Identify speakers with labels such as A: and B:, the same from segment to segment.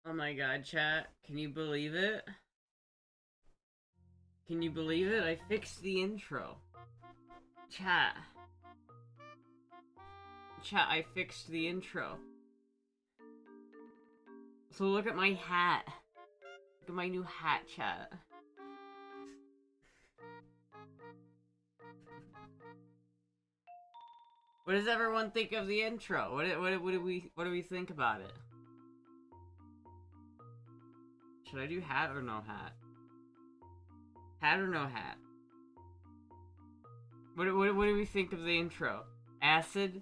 A: Oh my god, chat. Can you believe it? Can you believe it? I fixed the intro. Chat. Chat, I fixed the intro. So look at my hat. Look at my new hat, chat. What does everyone think of the intro? What do we think about it? Should I do hat or no hat? Hat or no hat? What do we think of the intro? Acid?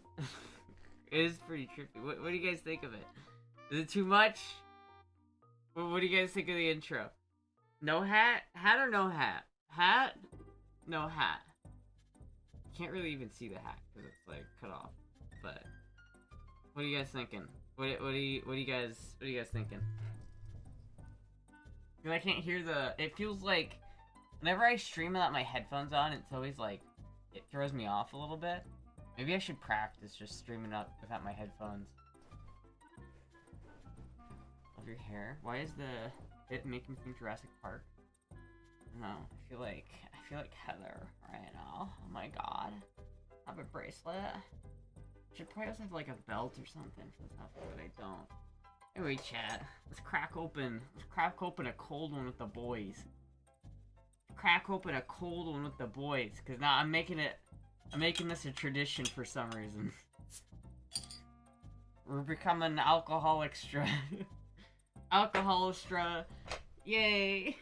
A: It is pretty trippy. What do you guys think of it? Is it too much? What do you guys think of the intro? No hat? Hat or no hat? Hat? No hat. Can't really even see the hat because it's like cut off. But what are you guys thinking? What are you guys thinking? Because I can't hear the. It feels like whenever I stream without my headphones on, it's always like it throws me off a little bit. Maybe I should practice just streaming up without my headphones. Love your hair. Why is it making me think Jurassic Park? No, I feel like Heather right now. Oh my god. I have a bracelet. Should probably also have like a belt or something for this outfit, but I don't. Anyway, chat. Let's crack open a cold one with the boys. Crack open a cold one with the boys, cause now I'm making this a tradition for some reason. We're becoming alcoholistra. Alcoholistra. Yay!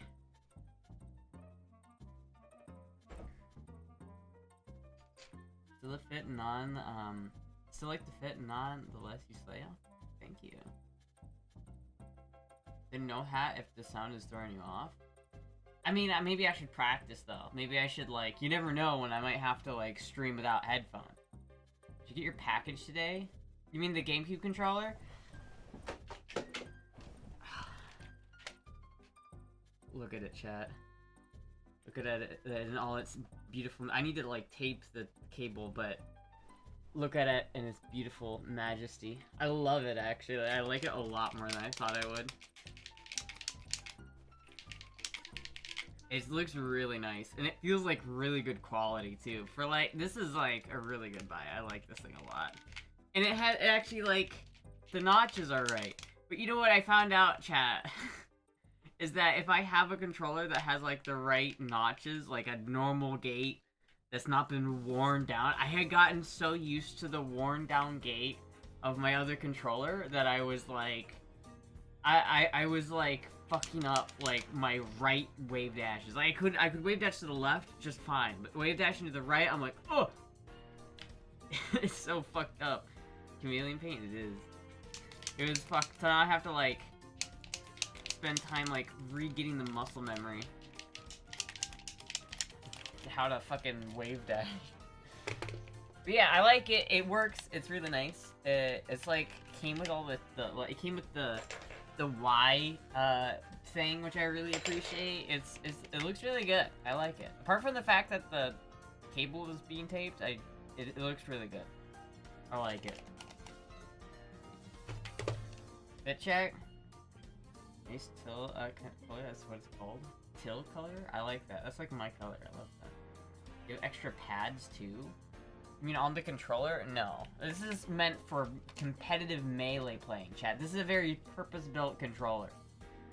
A: Still like to fit non the less you slay. Thank you. Then no hat if the sound is throwing you off. I mean, maybe I should practice though. Maybe I should like, you never know when I might have to like stream without headphones. Did you get your package today? You mean the GameCube controller? Look at it, chat. Look at it in all its beautiful. I need to like tape the cable, but look at it in its beautiful majesty. I love it actually. I like it a lot more than I thought I would. It looks really nice, and it feels like really good quality too. For like, this is like a really good buy. I like this thing a lot, and it actually like the notches are right. But you know what I found out, chat, is that if I have a controller that has like the right notches, like a normal gate that's not been worn down, I had gotten so used to the worn down gate of my other controller that I was like, I was like fucking up like my right wave dashes. Like I could wave dash to the left just fine, but wave dashing to the right, I'm like, oh, it's so fucked up. Chameleon paint, it is. It was fucked. So now I have to like spend time like re-getting the muscle memory to how to fucking wave dash. But yeah, I like it. It works. It's really nice. It's like came with all it came with the Y thing, which I really appreciate. It looks really good. I like it. Apart from the fact that the cable is being taped, it looks really good. I like it. Fit check. Nice till color. That's what it's called. Till color. I like that. That's like my color. I love that. You have extra pads too. I mean, on the controller? No. This is meant for competitive melee playing, chat. This is a very purpose-built controller.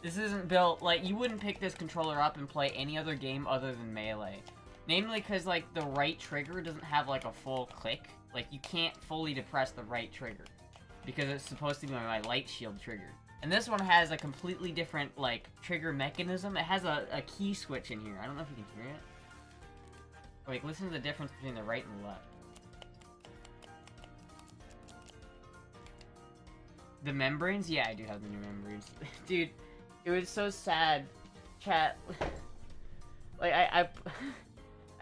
A: This isn't built, like, you wouldn't pick this controller up and play any other game other than melee. Namely because, like, the right trigger doesn't have, like, a full click. Like, you can't fully depress the right trigger. Because it's supposed to be my light shield trigger. And this one has a completely different, like, trigger mechanism. It has a key switch in here. I don't know if you can hear it. Like, listen to the difference between the right and the left. The membranes? Yeah, I do have the new membranes. Dude, it was so sad. Chat. Like, I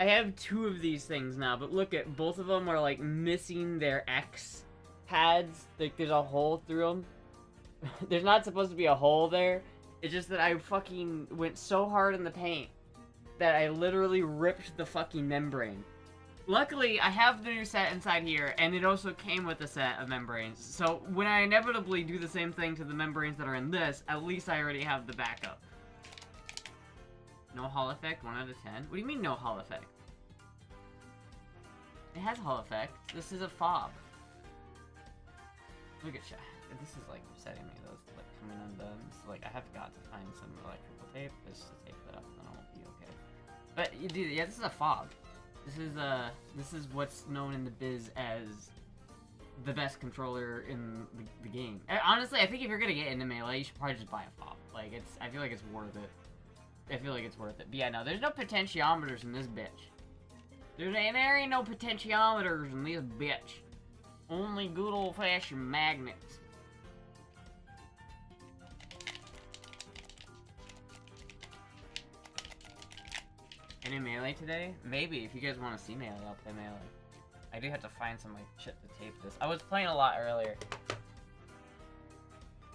A: have two of these things now, but look at, both of them are, like, missing their X pads. Like, there's a hole through them. There's not supposed to be a hole there. It's just that I fucking went so hard in the paint that I literally ripped the fucking membrane. Luckily, I have the new set inside here, and it also came with a set of membranes. So when I inevitably do the same thing to the membranes that are in this, at least I already have the backup. No Hall effect, 1 out of 10. What do you mean no Hall effect? It has Hall effect. This is a fob. Look at that. This is like upsetting me. Those like coming undone. So, like I have got to find some electrical tape just to tape that up, and then I'll be okay. But dude, yeah, this is a fob. This is what's known in the biz as the best controller in the game. Honestly, I think if you're gonna get into Melee, you should probably just buy a fob. Like I feel like it's worth it. I feel like it's worth it. But yeah, no, there's no potentiometers in this bitch. There ain't no potentiometers in this bitch. Only good old-fashioned magnets. Any Melee today? Maybe. If you guys want to see Melee, I'll play Melee. I do have to find some like shit to tape this. I was playing a lot earlier.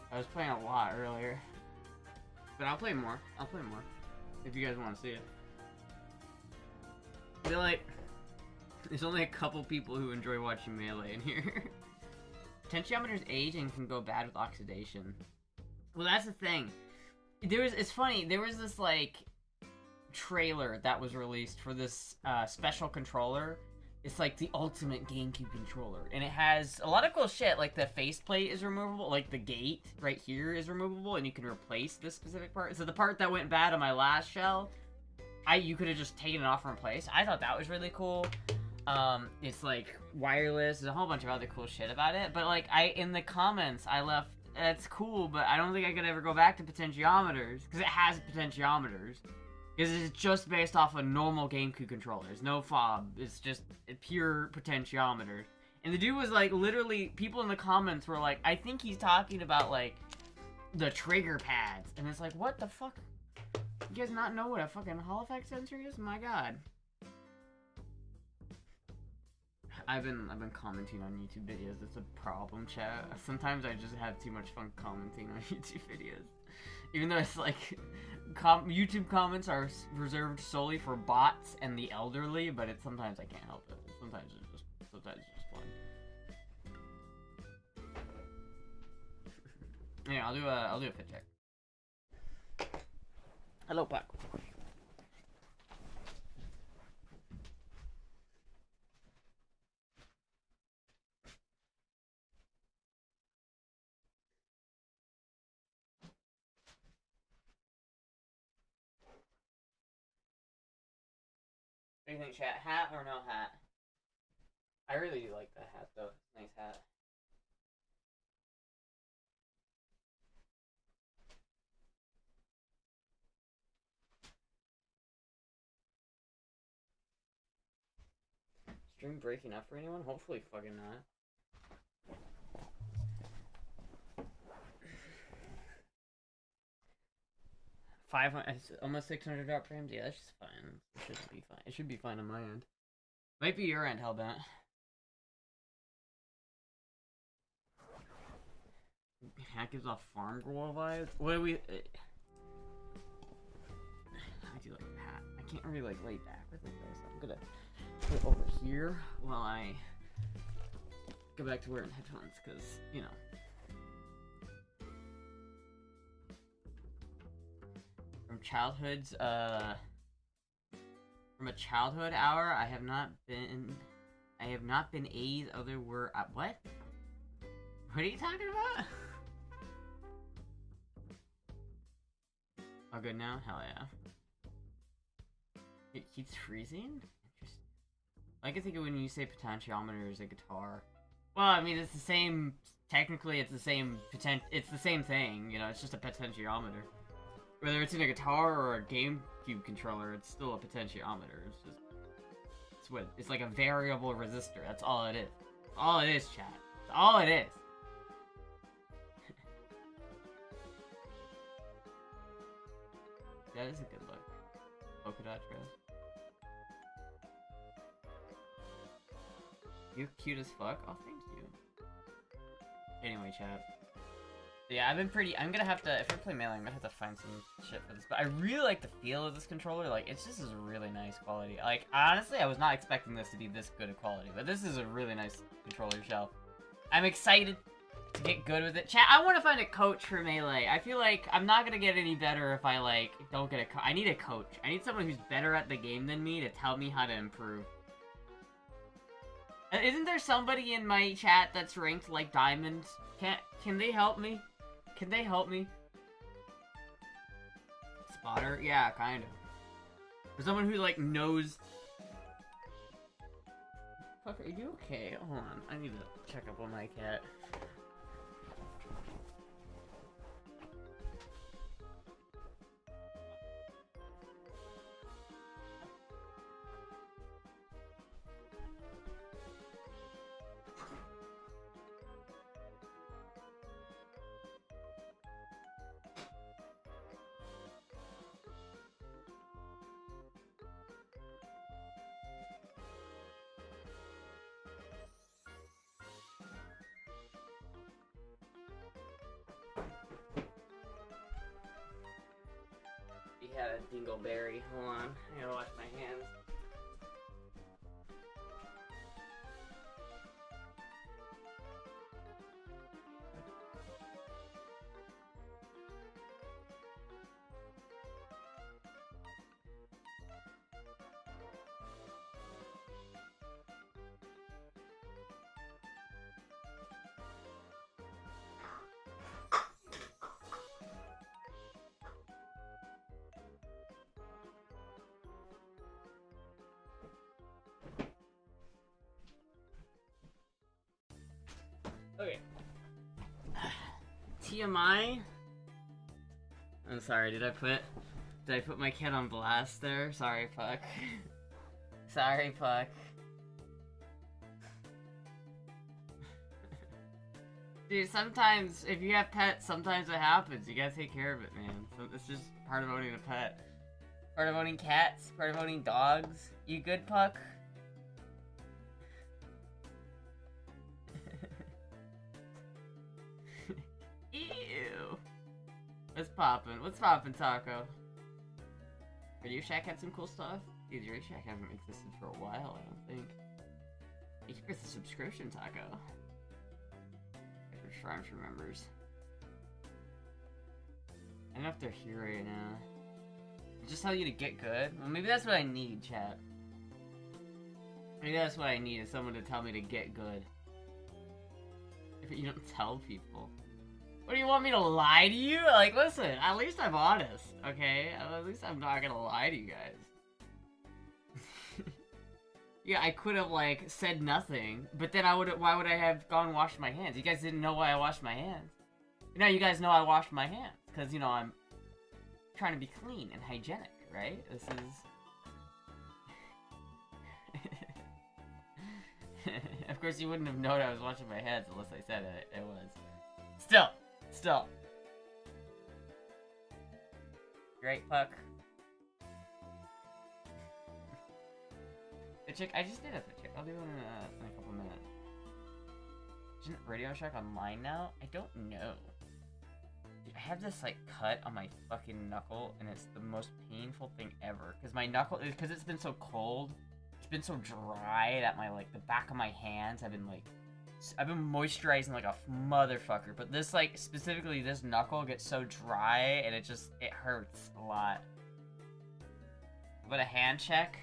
A: But I'll play more. If you guys want to see it. I feel like there's only a couple people who enjoy watching Melee in here. Potentiometers age and can go bad with oxidation. Well, that's the thing. It's funny, there was this, like, trailer that was released for this special controller. It's like the ultimate GameCube controller. And it has a lot of cool shit, like the faceplate is removable, like the gate right here is removable, and you can replace this specific part. So the part that went bad on my last shell, you could have just taken it off and replaced. I thought that was really cool. It's like wireless, there's a whole bunch of other cool shit about it. But like, in the comments, I left, that's cool, but I don't think I could ever go back to potentiometers, because it has potentiometers. Because it's just based off of normal GameCube controllers, no fob. It's just pure potentiometers. And the dude was like, literally, people in the comments were like, I think he's talking about like the trigger pads. And it's like, what the fuck? You guys not know what a fucking Hall effect sensor is? My god. I've been commenting on YouTube videos. It's a problem, chat. Sometimes I just have too much fun commenting on YouTube videos. Even though it's like, YouTube comments are reserved solely for bots and the elderly, but sometimes I can't help it. Sometimes it's just fun. Yeah, I'll do a fit check. Hello, Pac. What do you think, chat? Hat or no hat? I really do like that hat, though. Nice hat. Stream breaking up for anyone? Hopefully fucking not. Almost 600 drop frames? Yeah, that's just fine. It should be fine. It should be fine on my end. Might be your end, Hellbent. Hat gives off farm girl vibes? What do we... How do you like the hat? I can't really like lay back with it though, so I'm gonna put it over here while I go back to wearing headphones, because, you know. From a childhood hour, I have not been A's other word, what? What are you talking about? Oh, good now? Hell yeah. It keeps freezing? Interesting. I can think of when you say potentiometer as a guitar. Well, I mean, it's the same, technically it's the same thing, you know, it's just a potentiometer. Whether it's in a guitar or a GameCube controller, it's still a potentiometer. It's like a variable resistor. That's all it is. All it is, chat. That's all it is. That is a good look. Polka dot dress. You're cute as fuck. Oh, thank you. Anyway, chat. Yeah, I'm gonna have to, if I play Melee, I'm gonna have to find some shit for this. But I really like the feel of this controller. Like, it's just a really nice quality. Like, honestly, I was not expecting this to be this good a quality. But this is a really nice controller shell. I'm excited to get good with it. Chat, I want to find a coach for Melee. I feel like I'm not gonna get any better if I, like, don't get a coach. I need a coach. I need someone who's better at the game than me to tell me how to improve. Isn't there somebody in my chat that's ranked, like, Diamond? Can they help me? Can they help me? Spotter? Yeah, kind of. For someone who, like, knows... Fuck, are you okay? Hold on, I need to check up on my cat. He had a dingleberry. Hold on, I gotta wash my hands. Okay. TMI? I'm sorry, did I put my cat on blast there? Sorry, Puck. Sorry, Puck. Dude, sometimes, if you have pets, sometimes it happens. You gotta take care of it, man. So it's just part of owning a pet. Part of owning cats, part of owning dogs. You good, Puck? Ew. What's poppin'? What's poppin', Taco? Radio Shack had some cool stuff? Dude, Radio Shack hasn't existed for a while, I don't think. Thank you for the subscription, Taco. Shrines remembers. I don't know if they're here right now. Just tell you to get good? Well, maybe that's what I need, chat. Maybe that's what I need, is someone to tell me to get good. If you don't tell people. What do you want me to lie to you? Like, listen, at least I'm honest, okay? At least I'm not gonna lie to you guys. Yeah, I could have, like, said nothing, but then why would I have gone and washed my hands? You guys didn't know why I washed my hands. Now you guys know I washed my hands, because, you know, I'm trying to be clean and hygienic, right? This is... Of course you wouldn't have known I was washing my hands unless I said it was. Still. Great, Puck. The chick, I just did it, the chick. I'll do it in a couple minutes. Isn't Radio Shack online now? I don't know. Dude, I have this, like, cut on my fucking knuckle, and it's the most painful thing ever. Because my knuckle, because it's been so cold, it's been so dry that my, like, the back of my hands have been, like, I've been moisturizing like a motherfucker. But this, like, specifically this knuckle gets so dry, and it hurts a lot. But a hand check?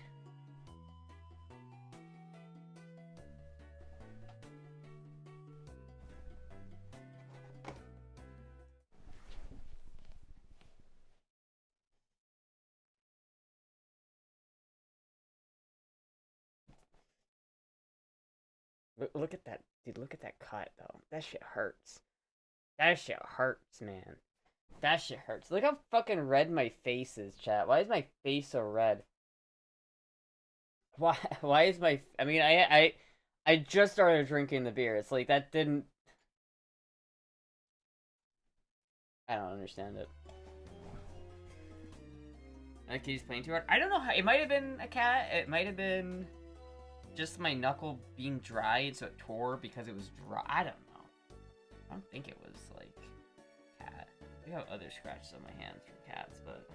A: Look at that, dude, look at that cut, though. That shit hurts. That shit hurts, man. That shit hurts. Look how fucking red my face is, chat. Why is my face so red? Why is my... I mean, I just started drinking the beer. It's like, that didn't... I don't understand it. Like, he's playing too hard? I don't know how... It might have been a cat. It might have been... just my knuckle being dry, so it tore because it was dry. I don't know. I don't think it was, like... I have other scratches on my hands from cats, but...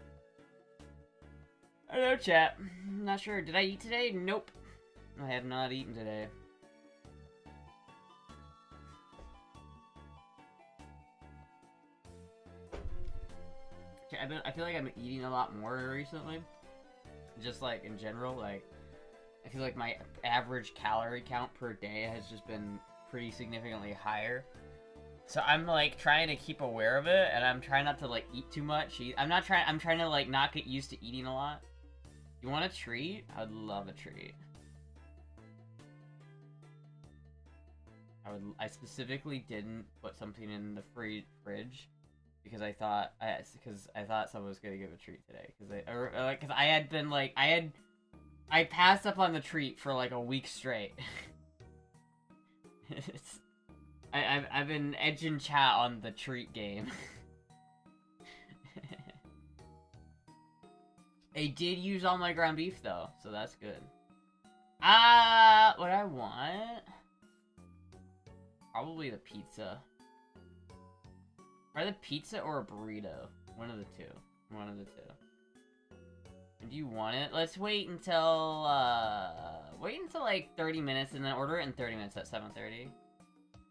A: I don't know, chat. I'm not sure. Did I eat today? Nope. I have not eaten today. I feel like I've been eating a lot more recently. Just like in general, like I feel like my average calorie count per day has just been pretty significantly higher. So I'm like trying to keep aware of it, and I'm trying not to like eat too much. I'm trying to like not get used to eating a lot. You want a treat? I'd love a treat. I specifically didn't put something in the fridge because I thought someone was gonna give a treat today because I passed up on the treat for like a week straight. I've been edging chat on the treat game. I did use all my ground beef though, so that's good. What I want? Probably the pizza. Either pizza or a burrito. One of the two. One of the two. And do you want it? Let's wait until like 30 minutes and then order it in 30 minutes at 7:30.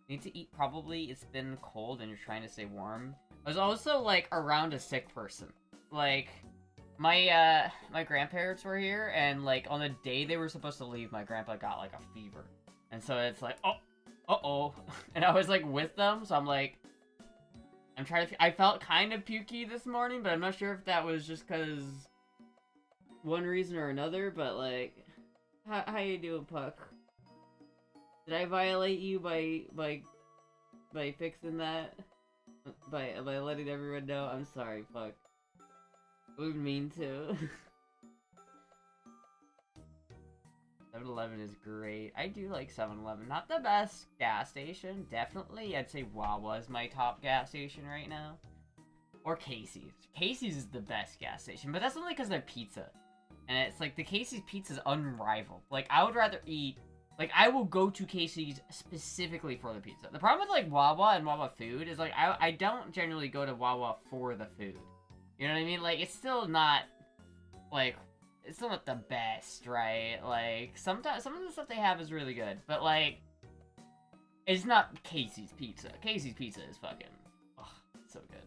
A: Need to eat probably. It's been cold and you're trying to stay warm. I was also like around a sick person. Like my grandparents were here and like on the day they were supposed to leave, my grandpa got like a fever. And so it's like, uh-oh. And I was like with them, so I'm like I'm trying to... I felt kind of pukey this morning, but I'm not sure if that was just because one reason or another, but like... How you doing, Puck? Did I violate you by fixing that? By letting everyone know? I'm sorry, Puck. I wouldn't mean to. 7-Eleven is great. I do like 7-Eleven. Not the best gas station, definitely. I'd say Wawa is my top gas station right now. Or Casey's. Casey's is the best gas station, but that's only because they're pizza. And it's like, the Casey's pizza is unrivaled. Like, I would rather eat... Like, I will go to Casey's specifically for the pizza. The problem with, like, Wawa and Wawa food is, like, I don't generally go to Wawa for the food. You know what I mean? Like, it's still not, like... It's still not the best, right? Like, sometimes, some of the stuff they have is really good, but, like, it's not Casey's pizza. Casey's pizza is fucking, ugh, so good.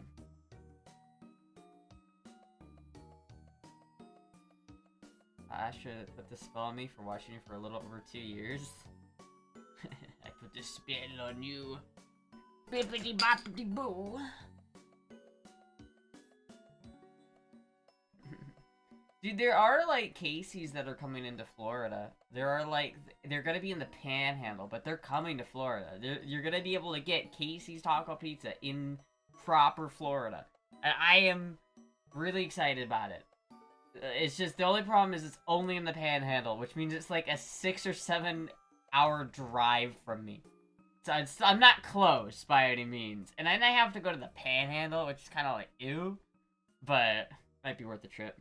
A: Astra put the spell on me for watching you for a little over 2 years. I put the spell on you. Bippity boppity boo. Dude, there are, like, Casey's that are coming into Florida. There are, like, they're gonna be in the Panhandle, but they're coming to Florida. You're gonna be able to get Casey's Taco Pizza in proper Florida. And I am really excited about it. It's just, the only problem is it's only in the Panhandle, which means it's, like, a 6 or 7 hour drive from me. So I'm not close, by any means. And then I have to go to the Panhandle, which is kind of like, ew. But, might be worth the trip.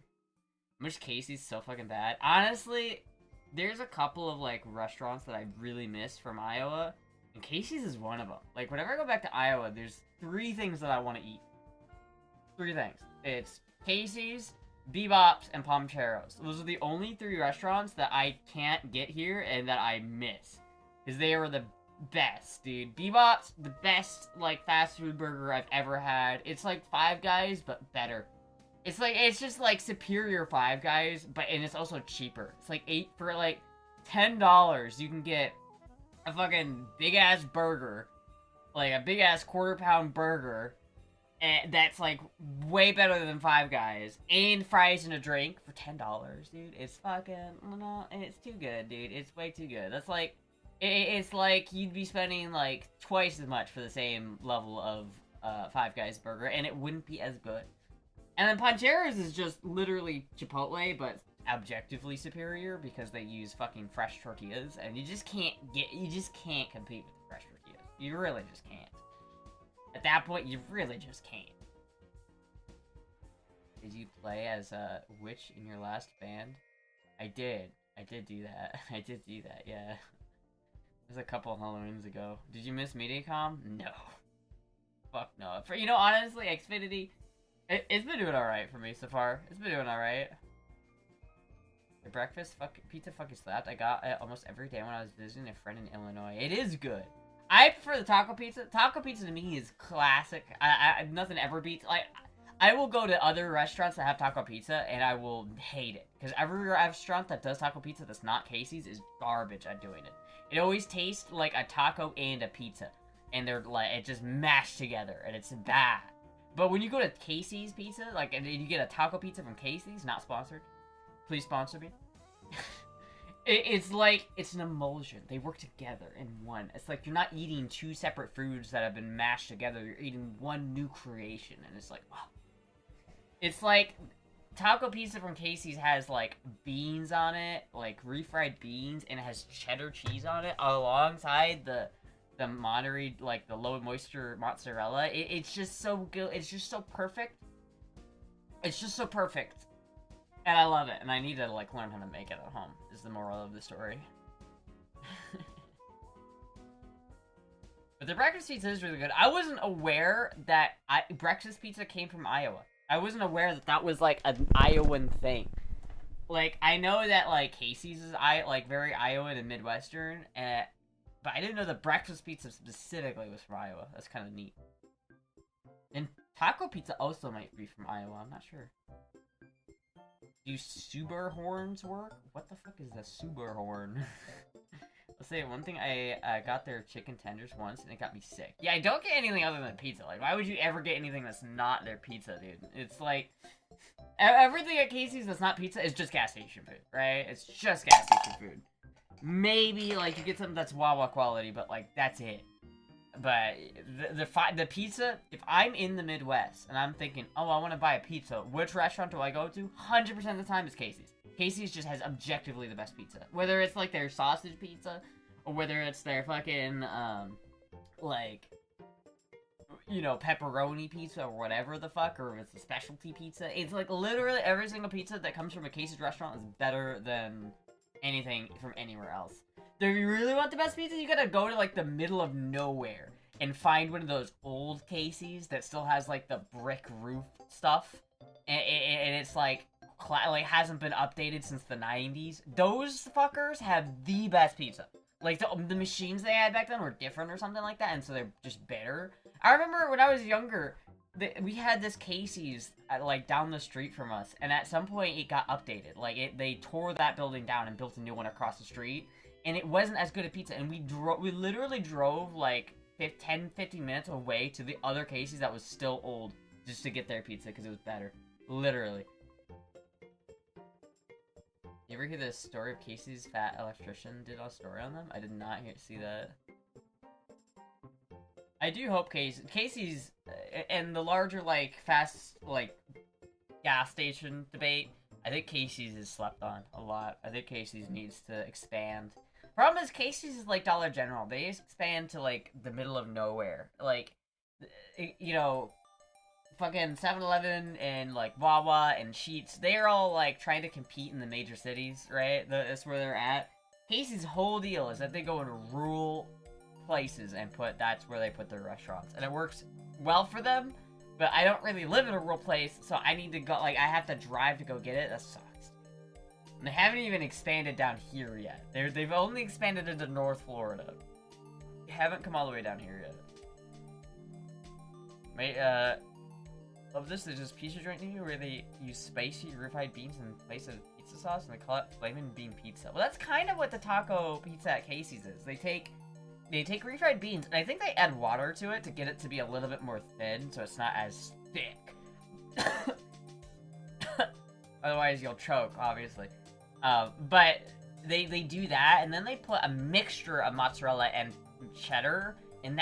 A: I wish Casey's so fucking bad. Honestly, there's a couple of, like, restaurants that I really miss from Iowa, and Casey's is one of them. Like, whenever I go back to Iowa, there's 3 things that I want to eat. 3 things. It's Casey's, Bebop's, and Pomcheros. Those are the only 3 restaurants that I can't get here and that I miss. Because they are the best, dude. Bebop's, the best, like, fast food burger I've ever had. It's like Five Guys, but better. It's like, it's just like superior Five Guys, and it's also cheaper. It's like for like $10, you can get a fucking big ass burger, like a big ass quarter-pound burger, and that's like way better than Five Guys, and fries and a drink for $10, dude. It's fucking, no, it's too good, dude. It's way too good. That's like, it's like you'd be spending like twice as much for the same level of Five Guys burger, and it wouldn't be as good. And then Pancheros is just literally Chipotle, but objectively superior because they use fucking fresh tortillas, and you just can't compete with the fresh tortillas. You really just can't. At that point, you really just can't. Did you play as a witch in your last band? I did. I did do that. I did do that, yeah. It was a couple Halloweens ago. Did you miss MediaCom? No. Fuck no. For, you know, honestly, Xfinity, it's been doing alright for me so far. It's been doing alright. The breakfast pizza fucking slapped. I got it almost every day when I was visiting a friend in Illinois. It is good. I prefer the taco pizza. Taco pizza to me is classic. Nothing ever beats. Like, I will go to other restaurants that have taco pizza and I will hate it, because every restaurant that does taco pizza that's not Casey's is garbage at doing it. It always tastes like a taco and a pizza, and they're like, it just mashed together, and it's bad. But when you go to Casey's Pizza, like, and you get a taco pizza from Casey's, not sponsored. Please sponsor me. It's like, it's an emulsion. They work together in one. It's like you're not eating two separate foods that have been mashed together. You're eating one new creation, and it's like, wow. It's like, taco pizza from Casey's has, like, beans on it, like, refried beans, and it has cheddar cheese on it, alongside the Monterey, like, the low moisture mozzarella. It's just so good. It's just so perfect. It's just so perfect. And I love it, and I need to, like, learn how to make it at home, is the moral of the story. But the breakfast pizza is really good. I wasn't aware that breakfast pizza came from Iowa. I wasn't aware that that was, like, an Iowan thing. Like, I know that, like, Casey's is, very Iowan and Midwestern, but I didn't know the breakfast pizza specifically was from Iowa. That's kind of neat. And taco pizza also might be from Iowa, I'm not sure. Do Subar horns work? What the fuck is a Subar horn? Let's say one thing, I got their chicken tenders once, and it got me sick. Yeah, I don't get anything other than pizza. Like, why would you ever get anything that's not their pizza, dude? It's like, everything at Casey's that's not pizza is just gas station food, right? It's just gas station food. Maybe, like, you get something that's Wawa quality, but, like, that's it. But the pizza, if I'm in the Midwest and I'm thinking, oh, I want to buy a pizza, which restaurant do I go to? 100% of the time it's Casey's. Casey's just has objectively the best pizza. Whether it's like their sausage pizza, or whether it's their fucking, like, you know, pepperoni pizza or whatever the fuck, or if it's a specialty pizza. It's like literally every single pizza that comes from a Casey's restaurant is better than anything from anywhere else. So if you really want the best pizza, you gotta go to, like, the middle of nowhere and find one of those old Casey's that still has, like, the brick roof stuff. And it's, like, hasn't been updated since the 90s. Those fuckers have the best pizza. Like, the machines they had back then were different or something like that, and so they're just better. I remember when I was younger, we had this Casey's, like, down the street from us, and at some point it got updated. Like, they tore that building down and built a new one across the street. And it wasn't as good a pizza, and we literally drove, like, 10-15 minutes away to the other Casey's that was still old, just to get their pizza, because it was better. Literally. You ever hear the story of Casey's fat electrician did a story on them? I did not see that. I do hope Casey's, and the larger, like, fast, like, gas station debate, I think Casey's is slept on a lot. I think Casey's needs to expand. Problem is, Casey's is like Dollar General. They expand to, like, the middle of nowhere. Like, you know, fucking 7-Eleven and, like, Wawa and Sheetz, they're all, like, trying to compete in the major cities, right? That's where they're at. Casey's whole deal is that they go into rural places and that's where they put their restaurants. And it works well for them, but I don't really live in a rural place, so I need to go, like, I have to drive to go get it. That sucks. And they haven't even expanded down here yet. They've only expanded into North Florida. They haven't come all the way down here yet. Love this. There's this pizza joint near you where they use spicy refried beans in place of pizza sauce, and they call it flamin' bean pizza. Well, that's kind of what the taco pizza at Casey's is. They take refried beans, and I think they add water to it to get it to be a little bit more thin, so it's not as thick. Otherwise, you'll choke, obviously. But they do that, and then they put a mixture of mozzarella and cheddar, and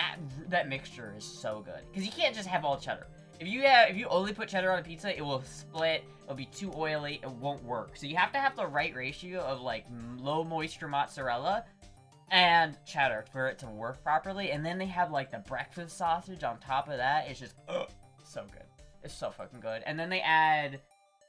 A: that mixture is so good. Because you can't just have all cheddar. If you only put cheddar on a pizza, it will split, it'll be too oily, it won't work. So you have to have the right ratio of, like, low moisture mozzarella and cheddar for it to work properly. And then they have, like, the breakfast sausage on top of that. It's just, so good. It's so fucking good. And then they add,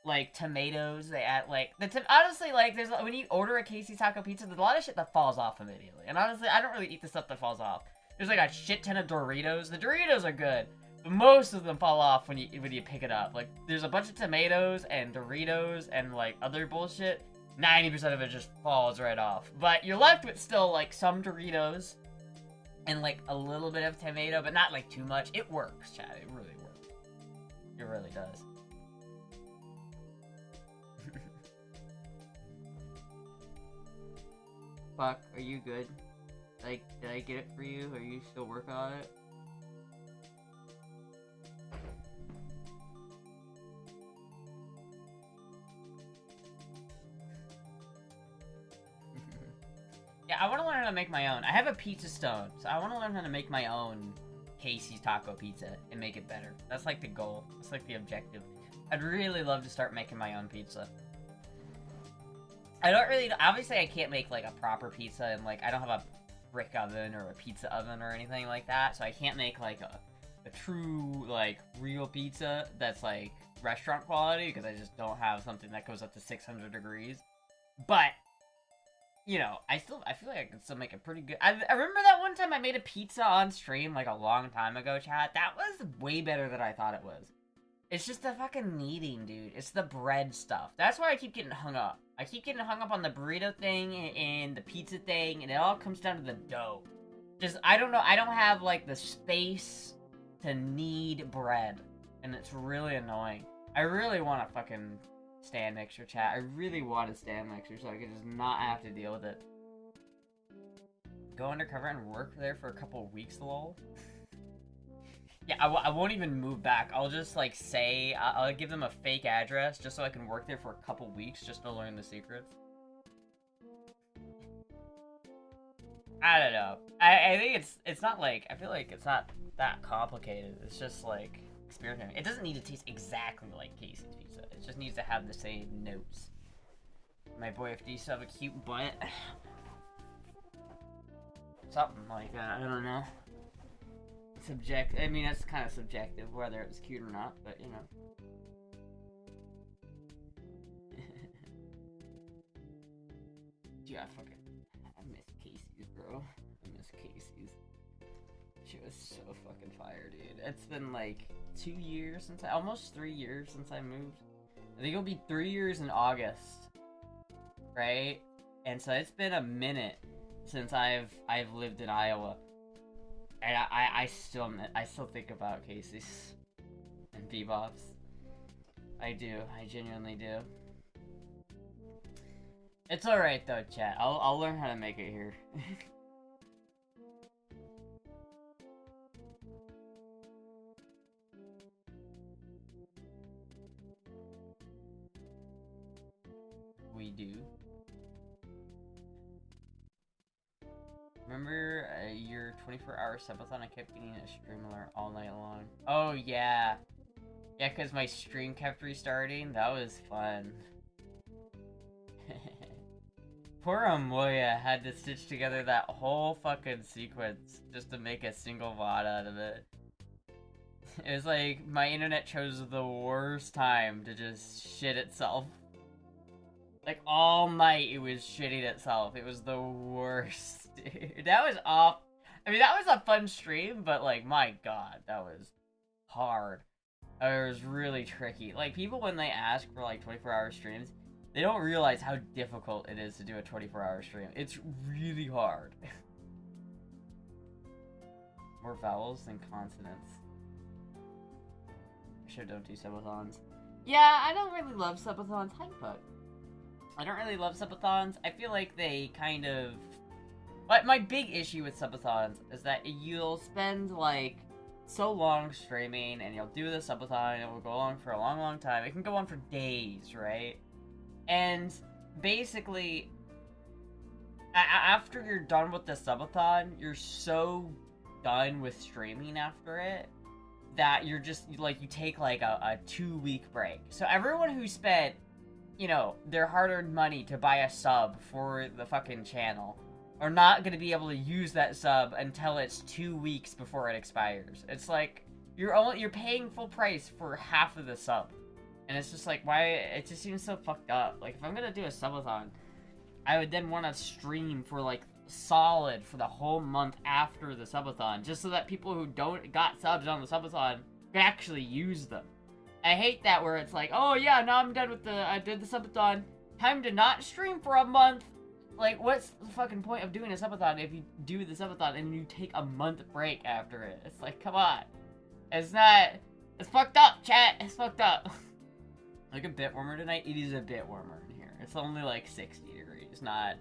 A: like, tomatoes. They add, like, honestly, like, when you order a Casey's taco pizza, there's a lot of shit that falls off immediately. And honestly, I don't really eat the stuff that falls off. There's, like, a shit ton of Doritos. The Doritos are good, most of them fall off when you pick it up. Like, there's a bunch of tomatoes and Doritos and, like, other bullshit. 90% of it just falls right off. But you're left with still, like, some Doritos and, like, a little bit of tomato, but not, like, too much. It works, Chad. It really works. It really does. Fuck, are you good? Like, did I get it for you? Are you still working on it? Yeah, I want to learn how to make my own. I have a pizza stone, so I want to learn how to make my own Casey's taco pizza and make it better. That's like the goal. That's like the objective. I'd really love to start making my own pizza. I don't really... Obviously, I can't make, like, a proper pizza, and, like, I don't have a brick oven or a pizza oven or anything like that, so I can't make, like, a true, like, real pizza that's, like, restaurant quality, because I just don't have something that goes up to 600 degrees. But... you know, I feel like I can still make a pretty good... I remember that one time I made a pizza on stream, like, a long time ago, chat. That was way better than I thought it was. It's just the fucking kneading, dude. It's the bread stuff. That's why I keep getting hung up. I keep getting hung up on the burrito thing and the pizza thing, and it all comes down to the dough. Just, I don't know, I don't have, like, the space to knead bread. And it's really annoying. I really want to fucking... stand mixer, chat. I really want a stand mixer so I can just not have to deal with it. Go undercover and work there for a couple of weeks, lol. Yeah, I won't even move back. I'll just, like, say... I'll give them a fake address just so I can work there for a couple weeks just to learn the secrets. I don't know. I think it's not, like... I feel like it's not that complicated. It's just, like, experimenting. It doesn't need to taste exactly like Casey's pizza. It just needs to have the same notes. My boy, if you still have a cute butt... something like that, I don't know. I mean, that's kind of subjective, whether it was cute or not, but, you know. Dude, I miss Casey's, bro. I miss Casey's. She was so fucking fire, dude. It's been, like, 2 years since almost 3 years since I moved. I think it'll be 3 years in August. Right? And so it's been a minute since I've lived in Iowa. And I still think about Casey's and Bebop's. I do. I genuinely do. It's alright though, chat. I'll learn how to make it here. We do. Remember your 24-hour subathon? I kept getting a stream alert all night long. Oh, yeah. Yeah, because my stream kept restarting. That was fun. Poor Amoya had to stitch together that whole fucking sequence just to make a single VOD out of it. It was like, my internet chose the worst time to just shit itself. Like, all night it was shitting itself. It was the worst, dude. That was off. I mean, that was a fun stream, but, like, my god, that was hard. It was really tricky. Like, people, when they ask for, like, 24-hour streams, they don't realize how difficult it is to do a 24-hour stream. It's really hard. More vowels than consonants. I sure don't do subathons. Yeah, I don't really love subathons. Hi, Puck. I don't really love subathons. I feel like they kind of... But my big issue with subathons is that you'll spend, like, so long streaming, and you'll do the subathon, and it will go on for a long, long time. It can go on for days, right? And basically, after you're done with the subathon, you're so done with streaming after it that you're just, like, you take, like, a 2-week break. So everyone who spent, you know, their hard-earned money to buy a sub for the fucking channel are not gonna be able to use that sub until it's 2 weeks before it expires. It's like, you're paying full price for half of the sub. And it's just like, why, it just seems so fucked up. Like, if I'm gonna do a subathon, I would then want to stream for, like, solid for the whole month after the subathon, just so that people who got subs on the subathon actually use them. I hate that where it's like, oh yeah, now I'm done with I did the subathon. Time to not stream for a month. Like, what's the fucking point of doing a subathon if you do the subathon and you take a month break after it? It's like, come on. It's fucked up, chat. It's fucked up. Like a bit warmer tonight? It is a bit warmer in here. It's only like 60 degrees, not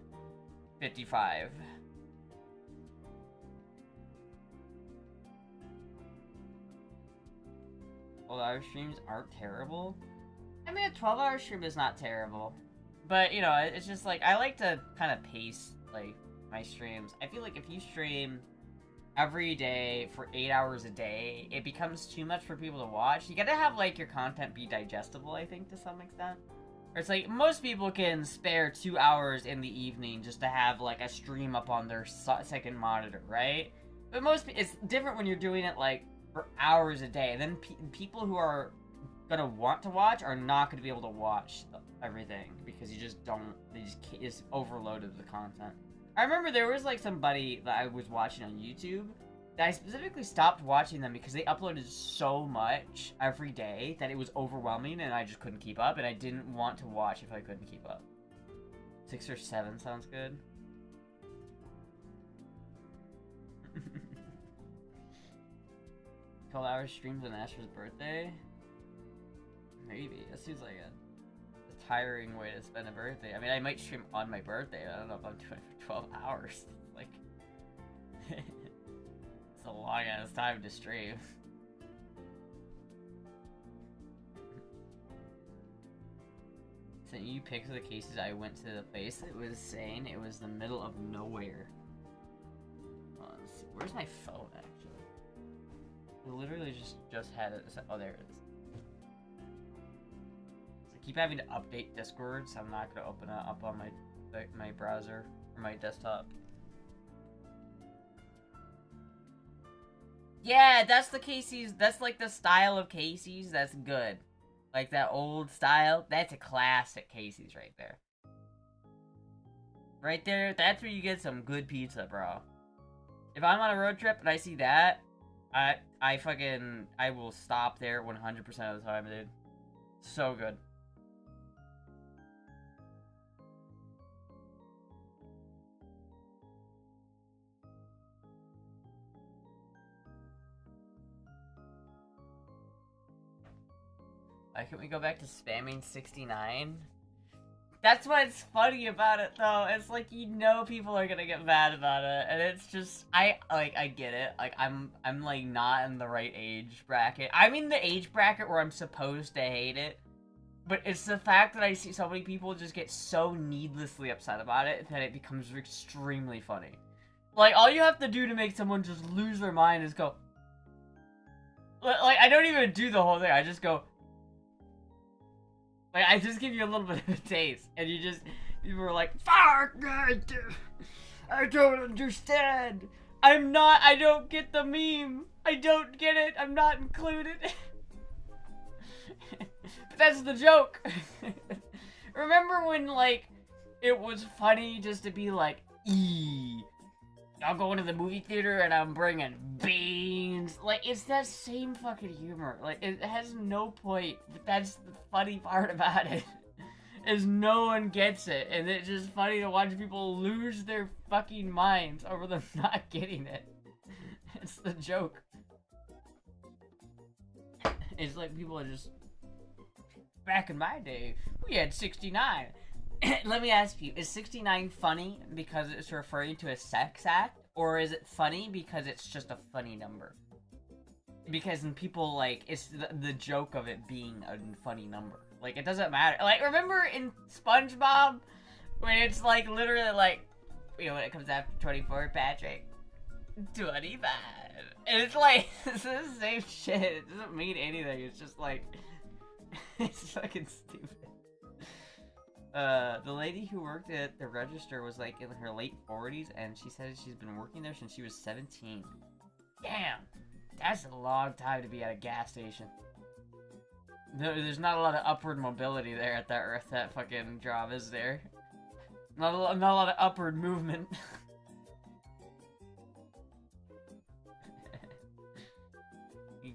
A: 55. 12-hour streams aren't terrible. I mean, a 12-hour stream is not terrible. But, you know, it's just like, I like to kind of pace, like, my streams. I feel like if you stream every day for 8 hours a day, it becomes too much for people to watch. You gotta have, like, your content be digestible, I think, to some extent. Or it's like, most people can spare 2 hours in the evening just to have, like, a stream up on their second monitor, right? But it's different when you're doing it, like, for hours a day. Then people who are gonna want to watch are not gonna be able to watch everything because you just don't. It's overloaded with the content. I remember there was like somebody that I was watching on YouTube that I specifically stopped watching them because they uploaded so much every day that it was overwhelming and I just couldn't keep up, and I didn't want to watch if I couldn't keep up. 6 or 7 sounds good. 12-hour streams on Astra's birthday? Maybe. That seems like a tiring way to spend a birthday. I mean, I might stream on my birthday. I don't know if I'm doing it for 12 hours. Like, it's a long ass time to stream. Sent you pics of the cases. I went to the place. It was saying it was the middle of nowhere. Let's see. Where's my phone actually? I literally just had it. Oh, there it is. I keep having to update Discord, so I'm not gonna open it up on my browser or my desktop. Yeah, that's the Casey's. That's like the style of Casey's. That's good. Like that old style. That's a classic Casey's right there. Right there. That's where you get some good pizza, bro. If I'm on a road trip and I see that, I will stop there 100% of the time, dude. So good. Why can't we go back to spamming 69? That's what's funny about it, though. It's like, you know people are gonna get mad about it, and it's just, I get it. Like, I'm like, not in the right age bracket. I'm in the age bracket where I'm supposed to hate it, but it's the fact that I see so many people just get so needlessly upset about it that it becomes extremely funny. Like, all you have to do to make someone just lose their mind is go... Like, I don't even do the whole thing, I just go... Like, I just give you a little bit of a taste, and people are like, fuck, I don't understand. I don't get the meme. I don't get it. I'm not included. But that's the joke. Remember when, like, it was funny just to be like, I'll go into the movie theater and I'm bringing beans. Like, it's that same fucking humor. Like, it has no point, but that's the funny part about it. Is no one gets it, and it's just funny to watch people lose their fucking minds over them not getting it. It's the joke. It's like people are just... Back in my day, we had 69. Let me ask you, is 69 funny because it's referring to a sex act? Or is it funny because it's just a funny number? Because in people, like, it's the joke of it being a funny number. Like, it doesn't matter. Like, remember in SpongeBob? When it's, like, literally, like, you know, when it comes after 24, Patrick? 25. And it's like, it's the same shit. It doesn't mean anything. It's just, like, it's fucking stupid. The lady who worked at the register was like in her late 40s, and she said she's been working there since she was 17. Damn! That's a long time to be at a gas station. There's not a lot of upward mobility there at that fucking job, is there? Not a lot of upward movement.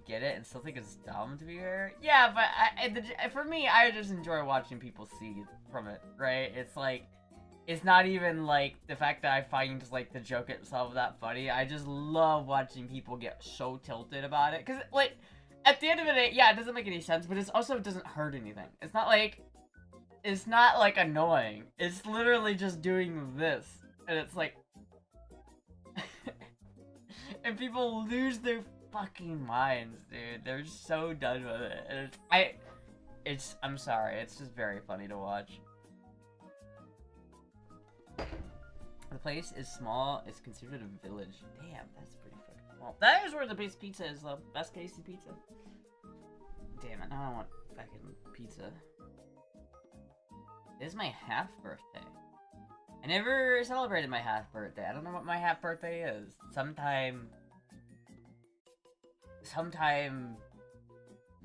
A: get it and still think it's dumb, to be fair. Yeah, but for me, I just enjoy watching people seethe from it, right? It's like, it's not even like the fact that I find like the joke itself that funny. I just love watching people get so tilted about it. Because, like, at the end of the day, yeah, it doesn't make any sense, but it also doesn't hurt anything. It's not like annoying. It's literally just doing this. And it's like, and people lose their fucking minds, dude. They're so done with it. And I'm sorry, it's just very funny to watch. The place is small, it's considered a village. Damn, that's pretty fucking small. That is where the best pizza is, though. Best tasty pizza. Damn it, now I want fucking pizza. This is my half birthday. I never celebrated my half birthday. I don't know what my half birthday is. Sometime,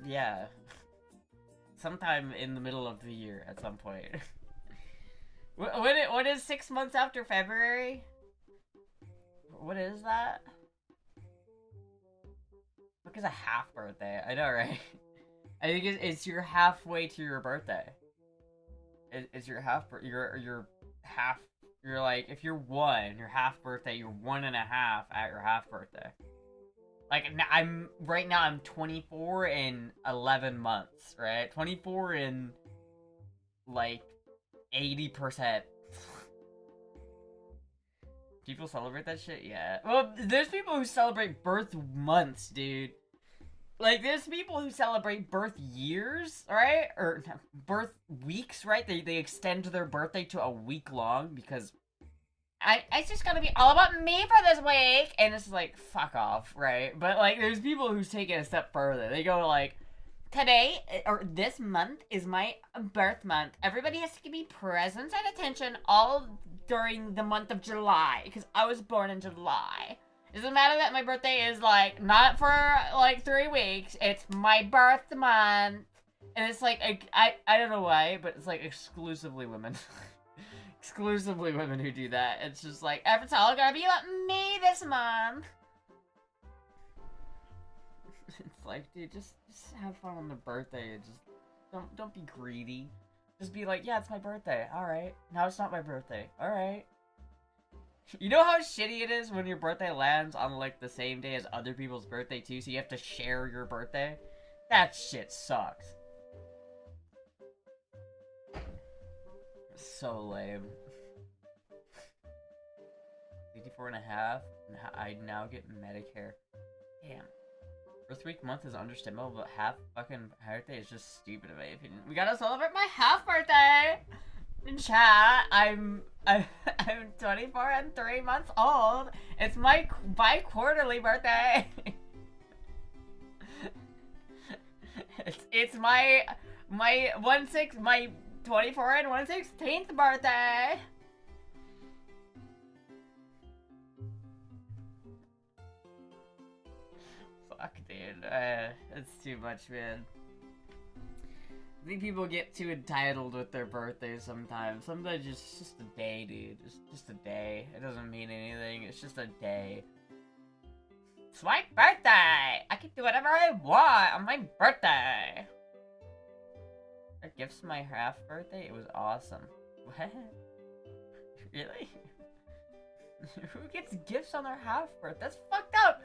A: yeah. Sometime in the middle of the year at some point. What is 6 months after February? What is that? What is a half birthday? I know, right? I think it's you're halfway to your birthday. It's your half, you're half, you're like, if you're your half birthday, you're 1.5 at your half birthday. Like, right now I'm 24 in 11 months, right? 24 in, like, 80%. People celebrate that shit? Yeah. Well, there's people who celebrate birth months, dude. Like, there's people who celebrate birth years, right? Or birth weeks, right? They extend their birthday to a week long because it's just gonna be all about me for this week. And it's like, fuck off, right? But, like, there's people who take it a step further. They go, like, today, or this month, is my birth month. Everybody has to give me presents and attention all during the month of July, because I was born in July. It doesn't matter that my birthday is, like, not for, like, 3 weeks. It's my birth month. And it's, like, I don't know why, but it's, like, exclusively women. Exclusively women who do that. It's just, like, it's all gonna be about me this month. It's like, dude, just have fun on the birthday. Just don't be greedy. Just be like, yeah, it's my birthday. Alright. Now it's not my birthday. Alright. You know how shitty it is when your birthday lands on, like, the same day as other people's birthday, too, so you have to share your birthday? That shit sucks. So lame. 84.5, and I now get Medicare. Damn. Birth week month is understandable, but half fucking birthday is just stupid in my opinion. We gotta celebrate my half birthday! In chat, I'm 24 and 3 months old. It's my bi-quarterly birthday. it's my 24 and 1/16th birthday. Fuck, dude. It's too much, man. I think people get too entitled with their birthdays sometimes. Sometimes it's just a day, dude. It's just a day. It doesn't mean anything. It's just a day. It's my birthday! I can do whatever I want on my birthday! Are gifts my half birthday? It was awesome. What? Really? Who gets gifts on their half birthday? That's fucked up!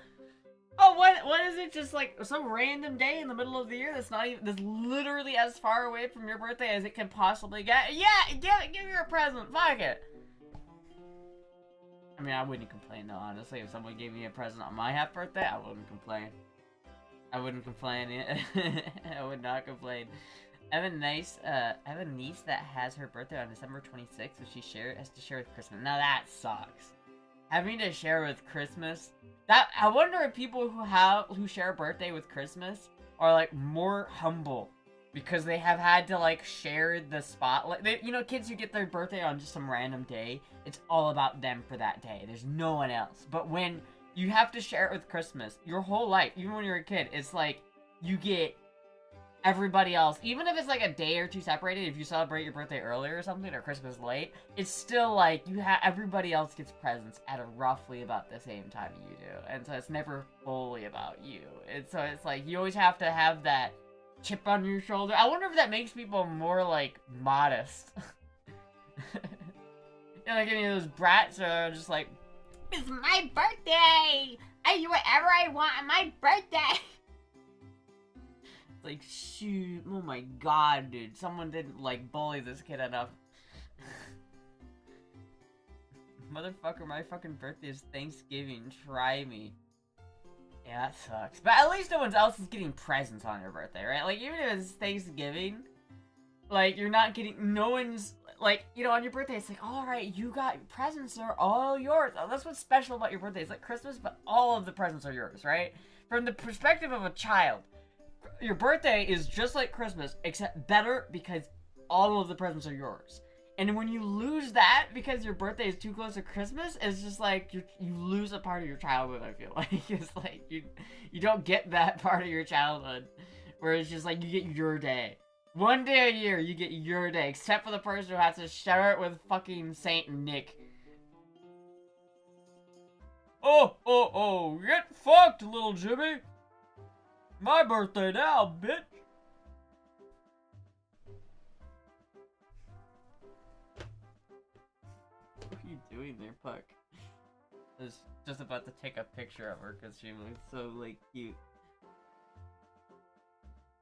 A: Oh, what is it? Just like some random day in the middle of the year that's not even, that's literally as far away from your birthday as it can possibly get? Yeah, give me a present. Fuck it. I mean, I wouldn't complain though, honestly. If someone gave me a present on my half birthday, I wouldn't complain. I wouldn't complain. I would not complain. I have a niece that has her birthday on December 26th, so she has to share with Christmas. Now that sucks. Having to share with Christmas. I wonder if people who share a birthday with Christmas are like more humble because they have had to like share the spotlight. You know, kids who get their birthday on just some random day, it's all about them for that day. There's no one else. But when you have to share it with Christmas, your whole life, even when you're a kid, it's like you get everybody else, even if it's like a day or two separated, if you celebrate your birthday earlier or something, or Christmas late, it's still like everybody else gets presents at roughly about the same time you do, and so it's never fully about you. And so it's like you always have to have that chip on your shoulder. I wonder if that makes people more like modest. You know, like any of those brats are just like, it's my birthday! I do whatever I want on my birthday! Like, shoot, oh my god, dude, someone didn't, like, bully this kid enough. Motherfucker, my fucking birthday is Thanksgiving, try me. Yeah, that sucks. But at least no one else is getting presents on your birthday, right? Like, even if it's Thanksgiving, like, you're not getting, no one's, like, you know, on your birthday, it's like, alright, you got presents, they're all yours. Oh, that's what's special about your birthday. It's like Christmas, but all of the presents are yours, right? From the perspective of a child, your birthday is just like Christmas, except better because all of the presents are yours. And when you lose that because your birthday is too close to Christmas, it's just like you lose a part of your childhood, I feel like. It's like you don't get that part of your childhood where it's just like you get your day. One day a year, you get your day, except for the person who has to share it with fucking Saint Nick. Oh, get fucked, little Jimmy! My birthday now, bitch! What are you doing there, Puck? I was just about to take a picture of her because she looks so, like, cute.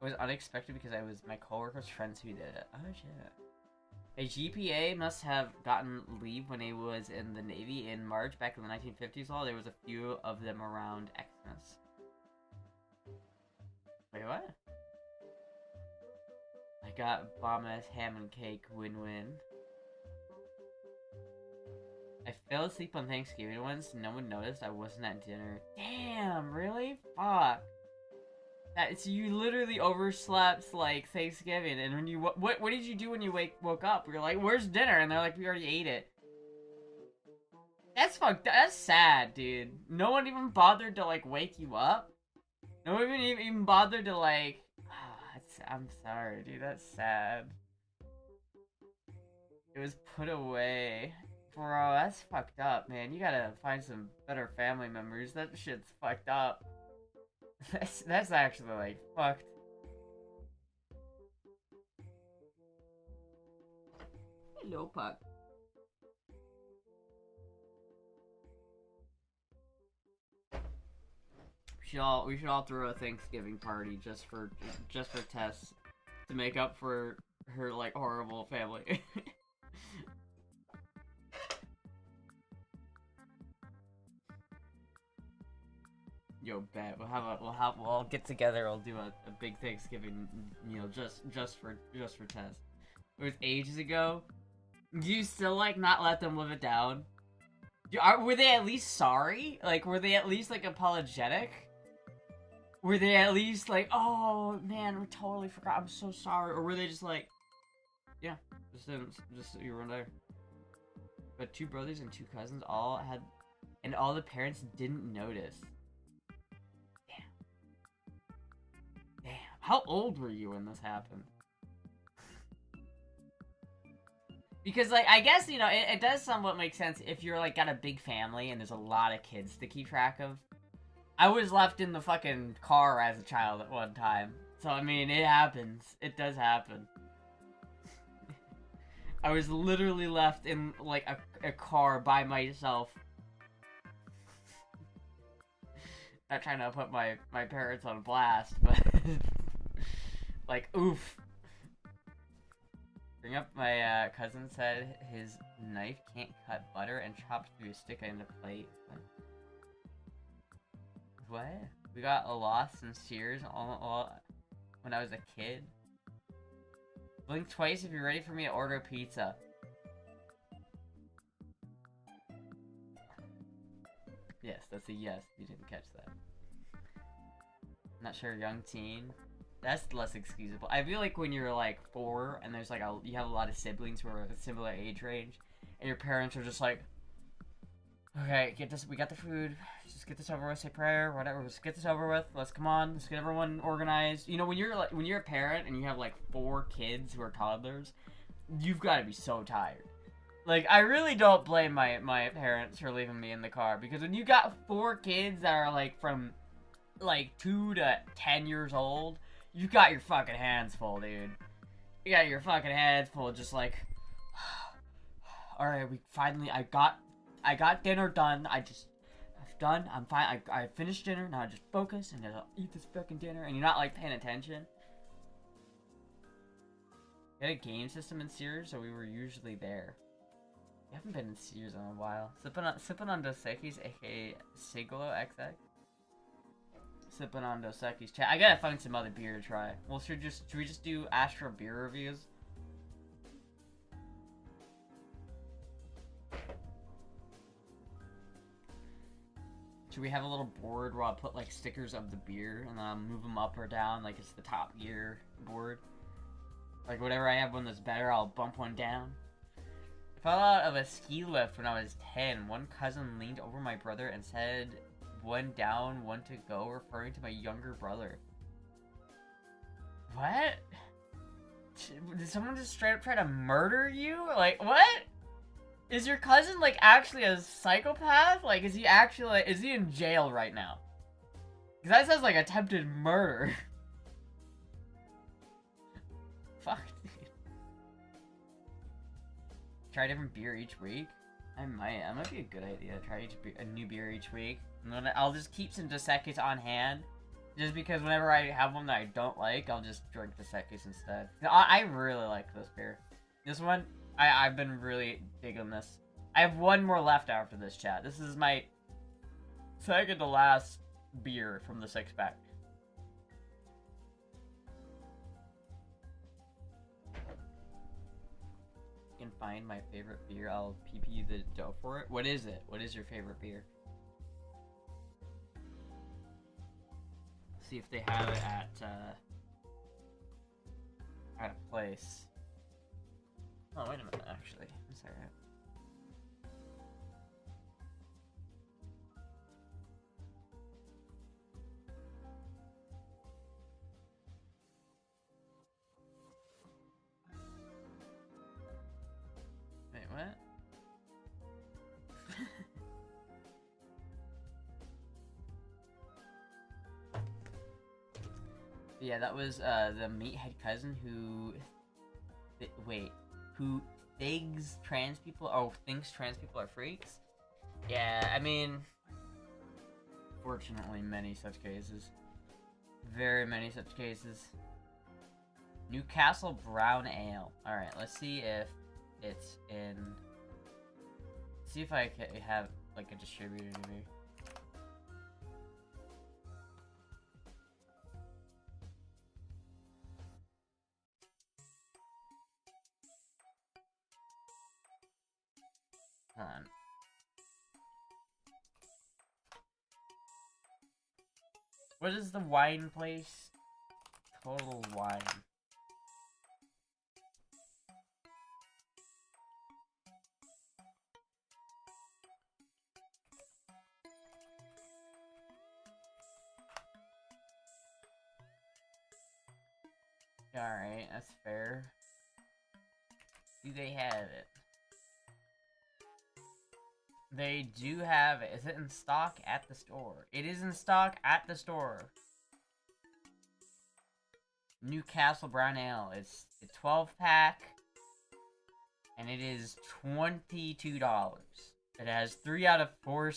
A: It was unexpected because I was my coworker's friends who did it. Oh, shit. A GPA must have gotten leave when he was in the Navy in March back in the 1950s. All there was a few of them around Xmas. Wait, what? I got bomb-ass ham and cake, win-win. I fell asleep on Thanksgiving once, no one noticed I wasn't at dinner. Damn, really? Fuck. So you literally overslept, like, Thanksgiving, and when you, what did you do when you woke up? You're like, where's dinner? And they're like, we already ate it. That's fucked, that's sad, dude. No one even bothered to, like, wake you up? No one even bothered to, like... I'm sorry, dude, that's sad. It was put away. Bro, that's fucked up, man. You gotta find some better family members. That shit's fucked up. That's actually, like, fucked. Hello, Puck. We should all throw a Thanksgiving party just for Tess to make up for her, like, horrible family. Yo, bet we'll all get together. We'll do a big Thanksgiving meal just for Tess. It was ages ago. Do you still, like, not let them live it down? Were they at least sorry? Like, were they at least, like, apologetic? Were they at least like, oh man, we totally forgot, I'm so sorry? Or were they just like, yeah, just you were there. But 2 brothers and 2 cousins all had, and all the parents didn't notice. Damn. How old were you when this happened? Because, like, I guess, you know, it does somewhat make sense if you're, like, got a big family and there's a lot of kids to keep track of. I was left in the fucking car as a child at one time. So, I mean, it happens. It does happen. I was literally left in, like, a car by myself. Not trying to put my parents on blast, but... like, oof. Bring up, my cousin said his knife can't cut butter and chops through a stick in a plate. What? We got lost in Sears all when I was a kid. Blink twice if you're ready for me to order pizza. Yes, that's a yes. You didn't catch that. Not sure, young teen. That's less excusable. I feel like when you're like 4 and there's like you have a lot of siblings who are a similar age range, and your parents are just like, Okay, get this. We got the food. Just get this over with. Say prayer, whatever. Let's get this over with. Let's come on. Let's get everyone organized. You know, when you're a parent and you have like 4 kids who are toddlers, you've got to be so tired. Like, I really don't blame my parents for leaving me in the car, because when you got 4 kids that are like from like 2 to 10 years old, you got your fucking hands full, dude. You got your fucking hands full, just like, all right, I got dinner done. I'm done. I'm fine. I finished dinner. Now I just focus and I'll eat this fucking dinner. And you're not like paying attention. We had a game system in Sears, so we were usually there. We haven't been in Sears in a while. Sipping on Dos Equis, aka Siglo XX. Sipping on Dos Equis. Chat. I gotta find some other beer to try. Well, should we just do Astra beer reviews? Should we have a little board where I'll put like stickers of the beer and then I'll move them up or down like it's the Top Gear board? Like whatever I have one that's better, I'll bump one down. I fell out of a ski lift when I was 10. One cousin leaned over my brother and said, "One down, one to go," referring to my younger brother. What? Did someone just straight up try to murder you? Like, what? Is your cousin, like, actually a psychopath? Like, is he actually, like, is he in jail right now? Because that sounds like attempted murder. Fuck, dude. Try a different beer each week? That might be a good idea. Try a new beer each week. And then I'll just keep some Dos Equis on hand. Just because whenever I have one that I don't like, I'll just drink Dos Equis instead. I really like this beer. This one, I've been really digging this. I have one more left after this, chat. This is my second to last beer from the 6-pack. You can find my favorite beer. I'll PP the dough for it. What is it? What is your favorite beer? See if they have it at a place. Oh, wait a minute, actually. I'm sorry. Wait, what? Yeah, that was the meathead cousin who who thinks trans people are freaks. Yeah, I mean, fortunately, many such cases. Very many such cases. Newcastle Brown Ale. Alright, let's see if it's in... See if I can have, like, a distributor to me. Hold on. What is the wine place? Total Wine. Alright, that's fair. Do they have it? They do have it. Is it in stock at the store? It is in stock at the store. Newcastle Brown Ale. It's a 12-pack. And it is $22. It has 3 out of 5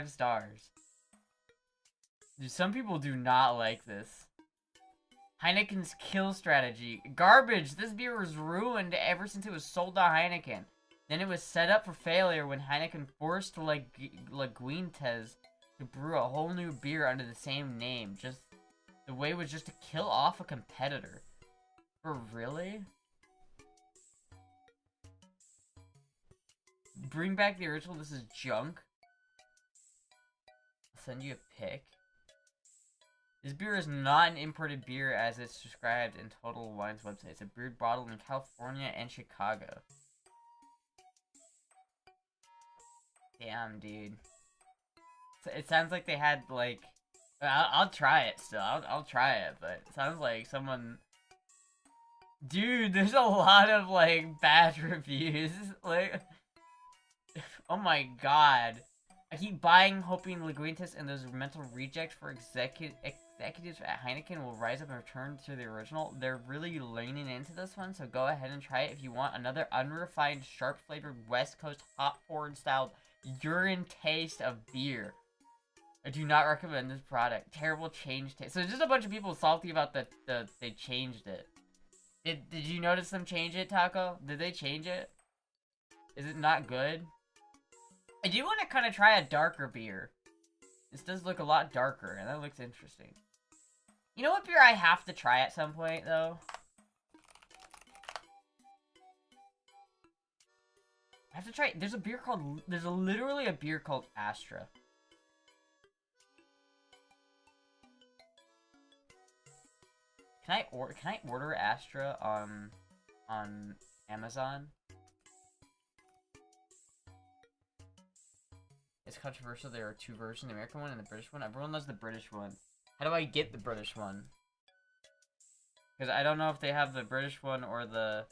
A: stars. Dude, some people do not like this. Heineken's kill strategy. Garbage! This beer was ruined ever since it was sold to Heineken. Then it was set up for failure when Heineken forced Laguintes to brew a whole new beer under the same name. The way was just to kill off a competitor. For really? Bring back the original, this is junk. I'll send you a pic. This beer is not an imported beer as it's described in Total Wine's website. It's a beer bottled in California and Chicago. Damn, dude. It sounds like they had, like... I'll try it still. I'll try it, but it sounds like someone... Dude, there's a lot of, like, bad reviews. Like... Oh my god. I keep buying, hoping Linguintis and those mental rejects for executives at Heineken will rise up and return to the original. They're really leaning into this one, so go ahead and try it if you want another unrefined, sharp-flavored West Coast hop-forward-styled urine taste of beer. I do not recommend this product. Terrible change taste. So there's just a bunch of people salty about they changed it. Did you notice them change it, Taco? Did they change it? Is it not good? I do want to kind of try a darker beer. This does look a lot darker, and that looks interesting. You know what beer I have to try at some point, though? I have to try... There's a beer called... There's literally a beer called Astra. Can I order Astra on Amazon? It's controversial. There are two versions, the American one and the British one. Everyone loves the British one. How do I get the British one? Because I don't know if they have the British one or the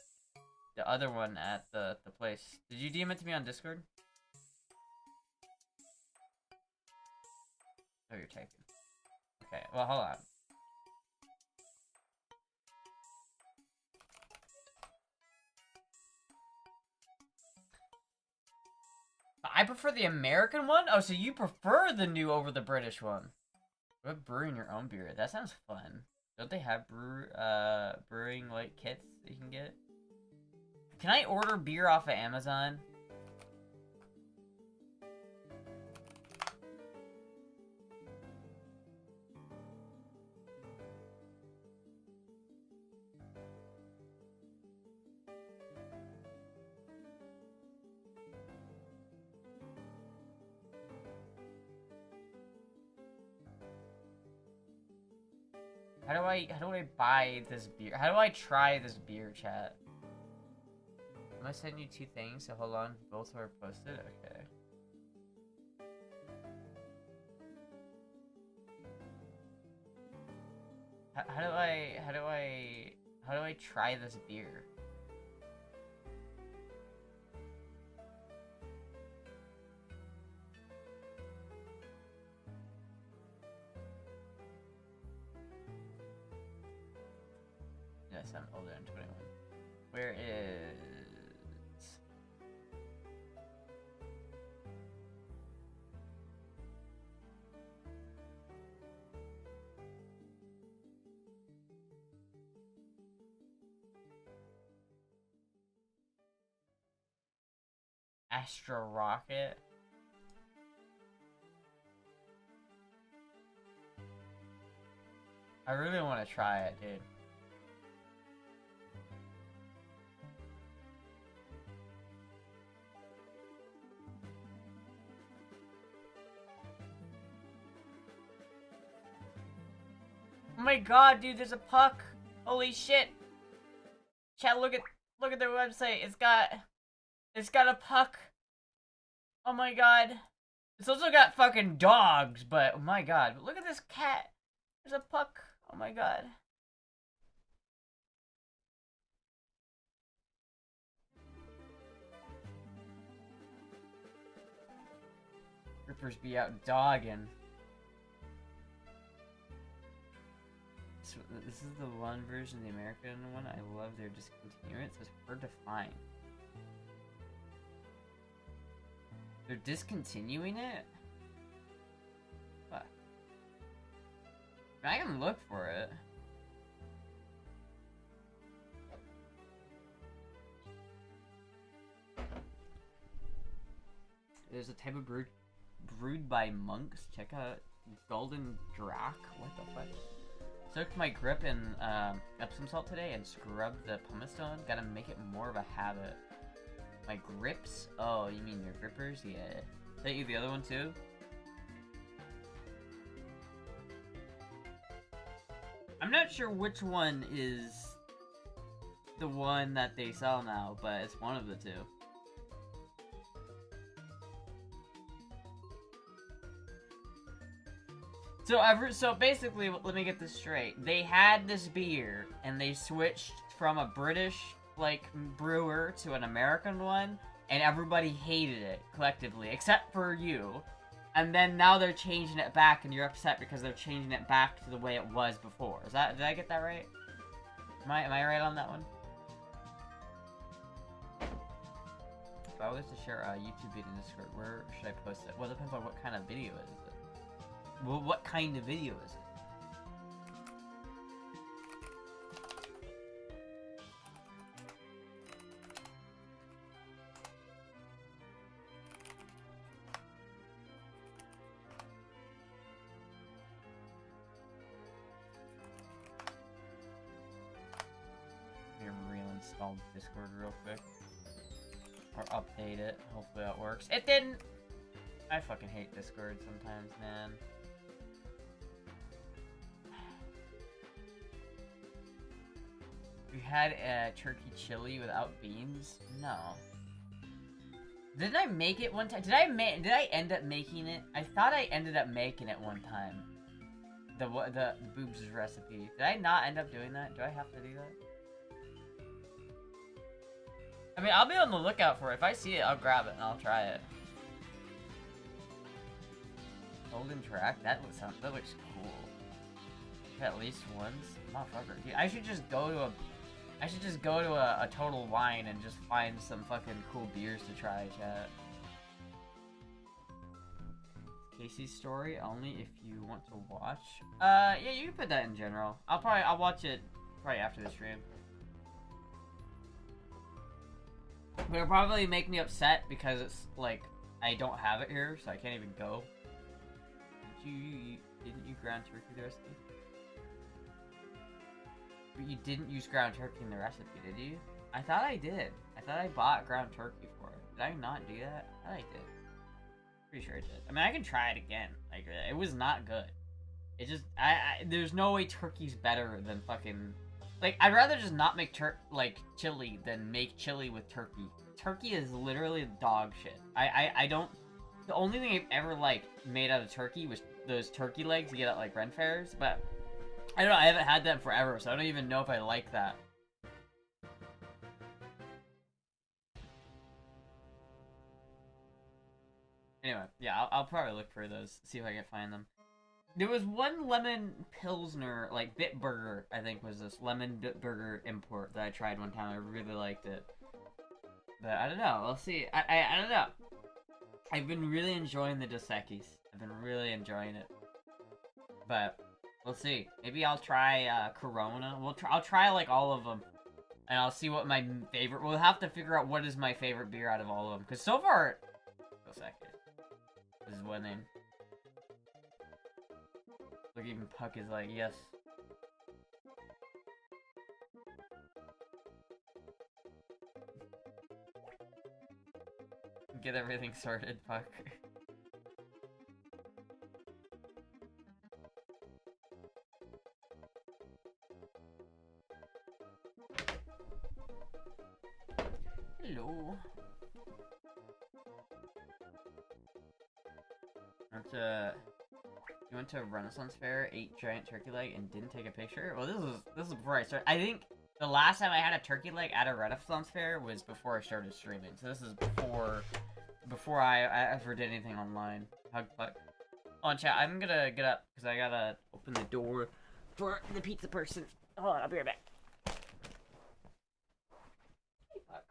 A: other one at the place. Did you DM it to me on Discord? Oh, you're typing. Okay, well, hold on. I prefer the American one? Oh, so you prefer the new over the British one. What about brewing your own beer? That sounds fun. Don't they have brewing, like, kits that you can get? Can I order beer off of Amazon? How do I buy this beer? How do I try this beer, chat? I'm gonna send you two things, so hold on. Both are posted? Okay. How do I try this beer? Yes, I'm older than 21. Where is... Astra Rocket? I really want to try it, dude. Oh my god, dude, there's a puck! Holy shit! Chat, look at their website. It's got a puck. Oh my god. It's also got fucking dogs, but oh my god. But look at this cat. There's a puck. Oh my god. Rippers be out dogging. This is the one version, the American one. I love their discontinuing it, so it's hard to find. They're discontinuing it? What? I can look for it. There's a type of brewed by monks. Check out Golden Drac. What the fuck? Soaked my grip in Epsom salt today and scrubbed the pumice stone. Gotta make it more of a habit. My grips? Oh, you mean your grippers? Yeah. Is that you the other one too? I'm not sure which one is the one that they sell now, but it's one of the two. So basically, let me get this straight. They had this beer, and they switched from a British, like, brewer to an American one, and everybody hated it, collectively, except for you. And then now they're changing it back, and you're upset because they're changing it back to the way it was before. Did I get that right? Am I right on that one? If I was to share a YouTube video in Discord, where should I post it? Well, it depends on what kind of video it is. Well, what kind of video is it? Here, reinstall Discord real quick. Or update it. Hopefully that works. It didn't! I fucking hate Discord sometimes, man. You had a turkey chili without beans? No. Didn't I make it one time? Did I end up making it? I thought I ended up making it one time. The boobs recipe. Did I not end up doing that? Do I have to do that? I mean, I'll be on the lookout for it. If I see it, I'll grab it and I'll try it. Golden track? That looks cool. At least once? Motherfucker. Dude, I should just go to a Total Wine and just find some fucking cool beers to try, chat. Casey's story only if you want to watch. Yeah, you can put that in general. I'll watch it probably after the stream. But it'll probably make me upset because it's like I don't have it here, so I can't even go. Didn't you ground turkey the recipe? But you didn't use ground turkey in the recipe, did you? I thought I did. I thought I bought ground turkey for it. Did I not do that? I thought I did. Pretty sure I did. I mean, I can try it again. Like, it was not good. It just, there's no way turkey's better than fucking, like, I'd rather just not make chili than make chili with turkey. Turkey is literally dog shit. I don't, the only thing I've ever, like, made out of turkey was those turkey legs you get at, like, Ren fairs, but I don't know, I haven't had them forever, so I don't even know if I like that. Anyway, yeah, I'll probably look for those, see if I can find them. There was one lemon pilsner, like Bitburger, I think was this lemon Bitburger import that I tried one time. I really liked it. But I don't know, we'll see. I don't know. I've been really enjoying the Dos Equis. I've been really enjoying it. But we'll see. Maybe I'll try Corona. I'll try like all of them, and I'll see what my favorite. We'll have to figure out what is my favorite beer out of all of them. Cause so far, Dos Equis is winning. Look, even Puck is like, yes. Get everything sorted, Puck. Hello. You went to a Renaissance fair, ate giant turkey leg, and didn't take a picture? Well, this is before I started. I think the last time I had a turkey leg at a Renaissance fair was before I started streaming. So this is before I ever did anything online. Hug Puck. On chat, I'm gonna get up because I gotta open the door for the pizza person. Hold on, I'll be right back. Hey, Puck.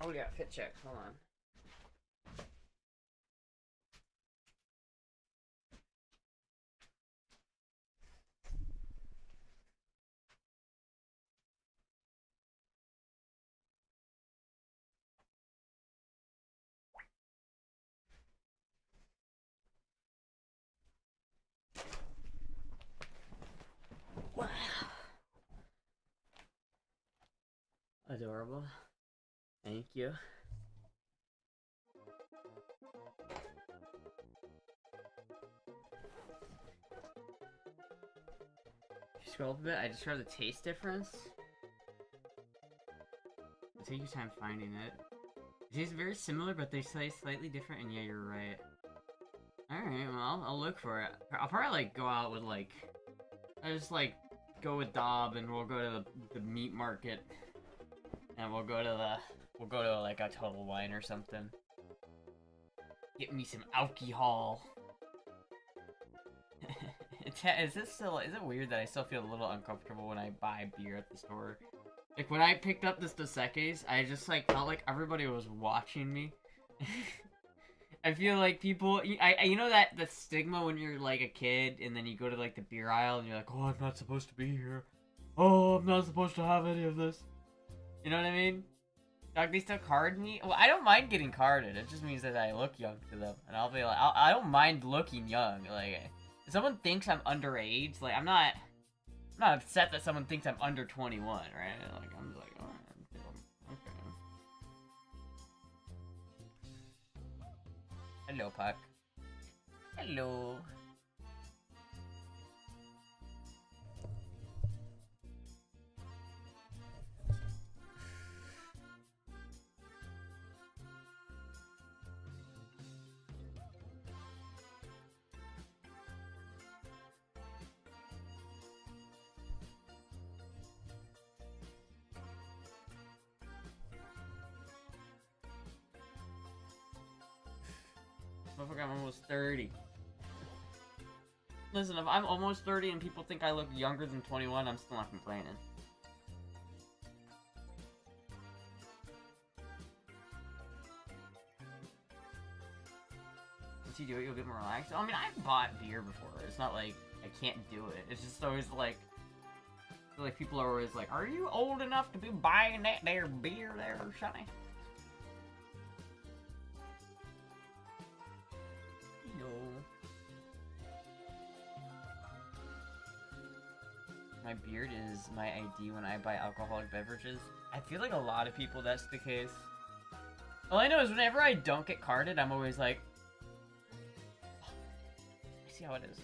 A: Oh yeah, fit check. Hold on. adorable. Thank you. Scroll up a bit, I describe the taste difference. Take your time finding it. It tastes very similar, but they taste slightly different, and yeah, you're right. Alright, well, I'll look for it. I'll probably, like, go out with, like... I just, like, go with Dob, and we'll go to the meat market. And we'll go to like, a Total Wine or something. Get me some alcohol. Is it weird that I still feel a little uncomfortable when I buy beer at the store? Like, when I picked up this Dos Equis, I just, like, felt like everybody was watching me. I feel like people, you know that the stigma when you're, like, a kid, and then you go to, like, the beer aisle, and you're like, oh, I'm not supposed to be here. Oh, I'm not supposed to have any of this. You know what I mean? Like, they still card me? Well, I don't mind getting carded. It just means that I look young to them. And I'll be like, I don't mind looking young. Like, if someone thinks I'm underage, like, I'm not upset that someone thinks I'm under 21, right? Like, I'm just like, oh, okay. Hello, Puck. Hello. I'm almost 30. Listen, if I'm almost 30 and people think I look younger than 21, I'm still not complaining. Once you do it, you'll get more relaxed. I mean, I've bought beer before. It's not like I can't do it. It's just always like people are always like, are you old enough to be buying that there beer there, Sonny? My beard is my ID when I buy alcoholic beverages. I feel like a lot of people that's the case. All I know is whenever I don't get carded, I'm always like, I see how it is.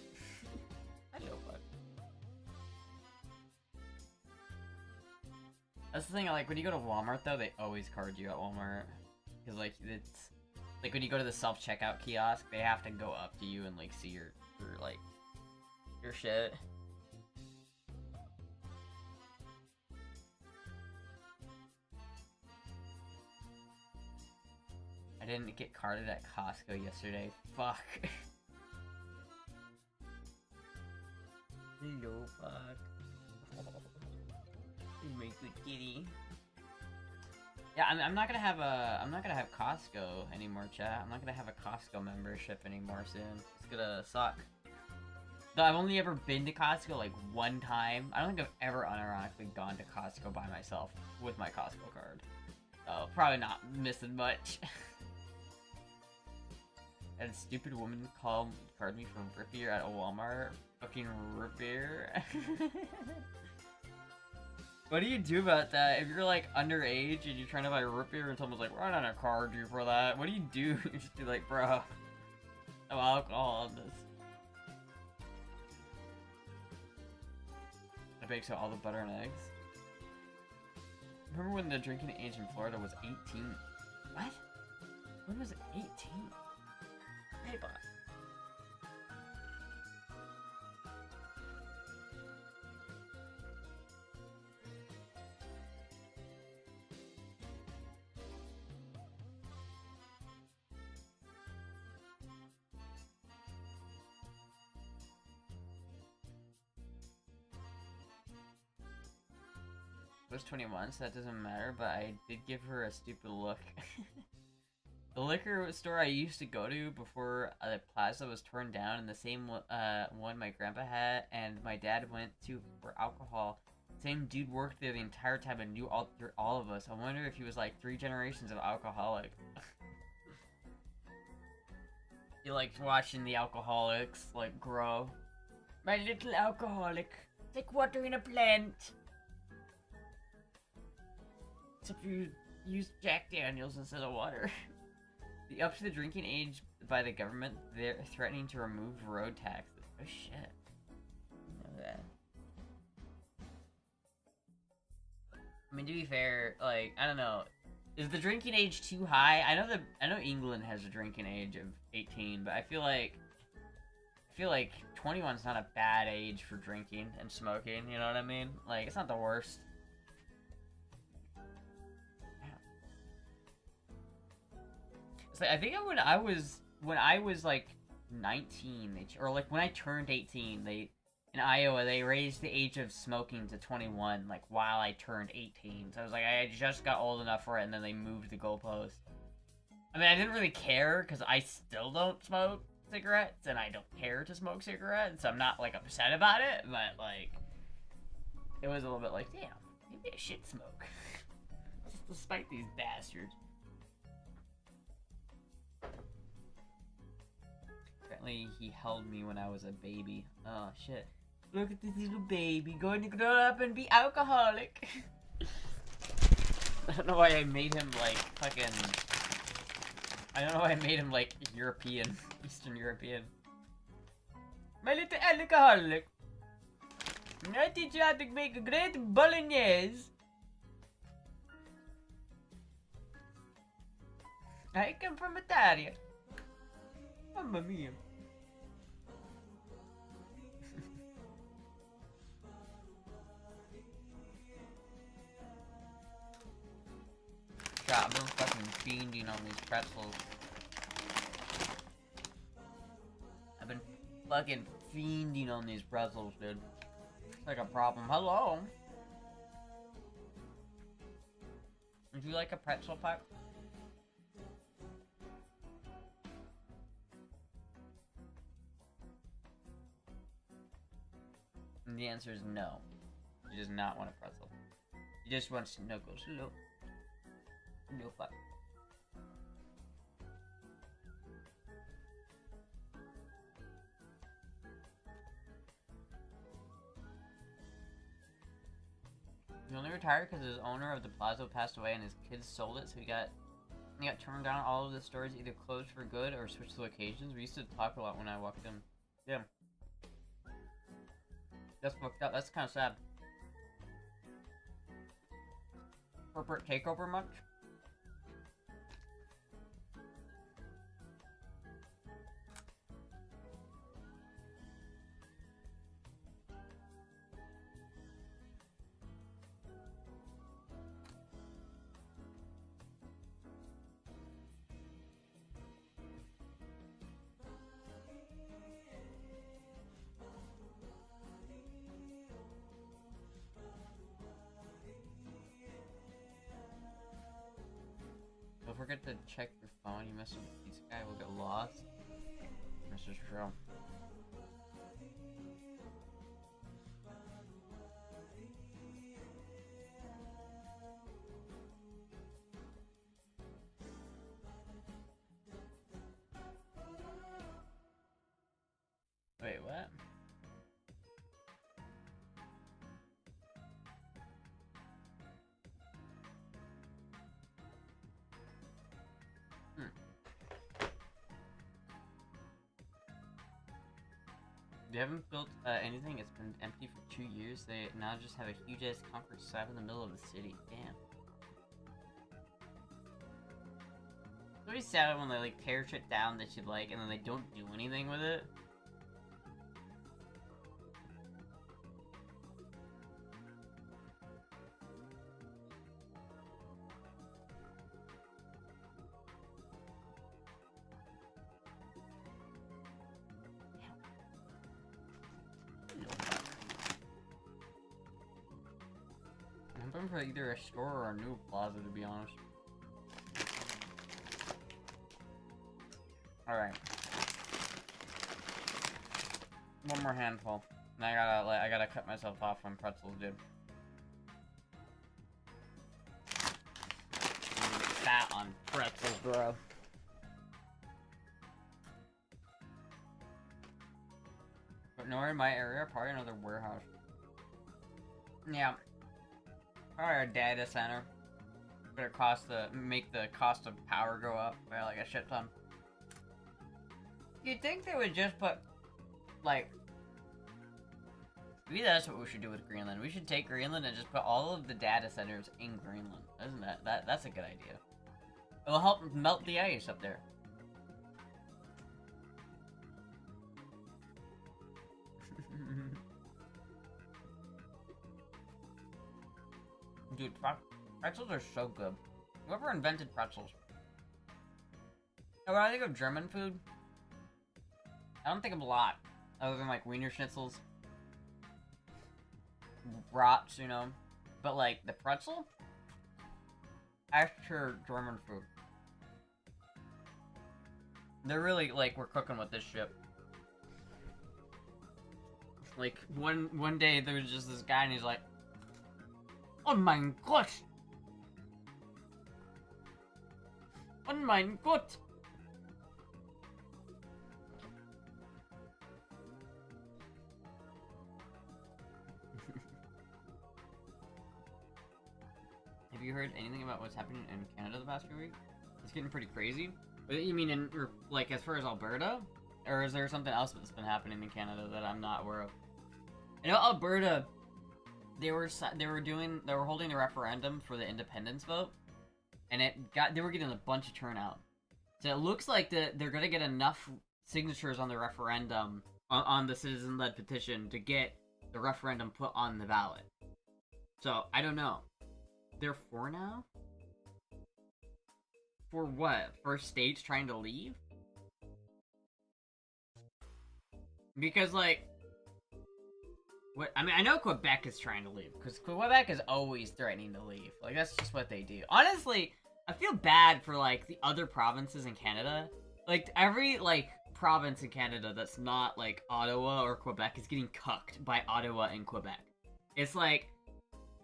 A: I know, but that's the thing. Like when you go to Walmart, though, they always card you at Walmart because like it's like when you go to the self-checkout kiosk, they have to go up to you and like see your shit. I didn't get carded at Costco yesterday. Fuck. Hello, fuck. You make good kitty. Yeah, I'm not gonna have Costco anymore, chat. I'm not gonna have a Costco membership anymore soon. It's gonna suck. Though I've only ever been to Costco like one time. I don't think I've ever unironically gone to Costco by myself with my Costco card. So probably not missing much. And stupid woman carded me from root beer at a Walmart. Fucking root beer. What do you do about that? If you're like underage and you're trying to buy root beer and someone's like, we're not gonna card you for that. What do? You just be like, bro, no alcohol in this. I baked so all the butter and eggs. Remember when the drinking age in Florida was 18? What? When was it 18? Hey, bud. I was 21, so that doesn't matter, but I did give her a stupid look. The liquor store I used to go to before the plaza was torn down, and the same one my grandpa had and my dad went to for alcohol. Same dude worked there the entire time and knew all of us. I wonder if he was like 3 generations of alcoholic. You like watching the alcoholics like grow. My little alcoholic, like water in a plant. Except you use Jack Daniels instead of water. The up to the drinking age by the government, they're threatening to remove road taxes. Oh shit. I know that. I mean, to be fair, like, I don't know. Is the drinking age too high? I know England has a drinking age of 18, but I feel like 21 is not a bad age for drinking and smoking, you know what I mean? Like, it's not the worst. It's like, I think when I was like 19, or like when I turned 18, in Iowa, they raised the age of smoking to 21, like, while I turned 18. So I was like, I just got old enough for it, and then they moved the goalpost. I mean, I didn't really care, because I still don't smoke cigarettes, and I don't care to smoke cigarettes, so I'm not, like, upset about it, but, like, it was a little bit like, damn, maybe I should smoke. Just despite these bastards. Apparently, he held me when I was a baby. Oh, shit. Look at this little baby going to grow up and be alcoholic. I don't know why I made him, like, fucking... I don't know why I made him, like, European. Eastern European. My little alcoholic. I teach you how to make a great bolognese. I come from Italia. Mamma mia. God, I've been fucking fiending on these pretzels. I've been fucking fiending on these pretzels, dude. It's like a problem. Hello? Would you like a pretzel pack? And the answer is no. He does not want a pretzel. He just wants snuggles. Hello. No fuck. He only retired because his owner of the plaza passed away and his kids sold it, so he got turned down. All of the stores either closed for good or switched locations. We used to talk a lot when I walked in. Yeah. That's fucked up. That's kind of sad. Corporate takeover much? Don't forget to check your phone. You mess with the pizza guy, will get lost. This is true. Wait, what? They haven't built anything. It's been empty for 2 years. They now just have a huge ass concrete slab in the middle of the city. Damn. It's always sad when they like tear shit down that you like and then they don't do anything with it. I'm hoping for either a store or a new plaza, to be honest. Alright. One more handful. And I gotta cut myself off on pretzels, dude. I'm fat on pretzels, bro. But nowhere in my area, probably another warehouse. Yeah. Or a data center. gonna make the cost of power go up by like a shit ton. You'd think they would just put, like, maybe that's what we should do with Greenland. We should take Greenland and just put all of the data centers in Greenland. Isn't that's a good idea. It will help melt the ice up there. Dude, pretzels are so good. Whoever invented pretzels? When I think of German food, I don't think of a lot. Other than, like, Wiener Schnitzels. Brats, you know. But, like, the pretzel? Extra German food. They're really, like, we're cooking with this shit. Like, one day there was just this guy and he's like, "Oh my god! Oh my god!" Have you heard anything about what's happening in Canada the past few weeks? It's getting pretty crazy. You mean in, like, as far as Alberta? Or is there something else that's been happening in Canada that I'm not aware of? I know Alberta, they were holding a referendum for the independence vote, and they were getting a bunch of turnout. So it looks like they're gonna get enough signatures on the referendum, on the citizen-led petition, to get the referendum put on the ballot. So, I don't know. They're for now? For what? For states trying to leave? Because, like, what? I mean, I know Quebec is trying to leave, because Quebec is always threatening to leave. Like, that's just what they do. Honestly, I feel bad for, like, the other provinces in Canada. Like, every, like, province in Canada that's not, like, Ottawa or Quebec is getting cucked by Ottawa and Quebec. It's like,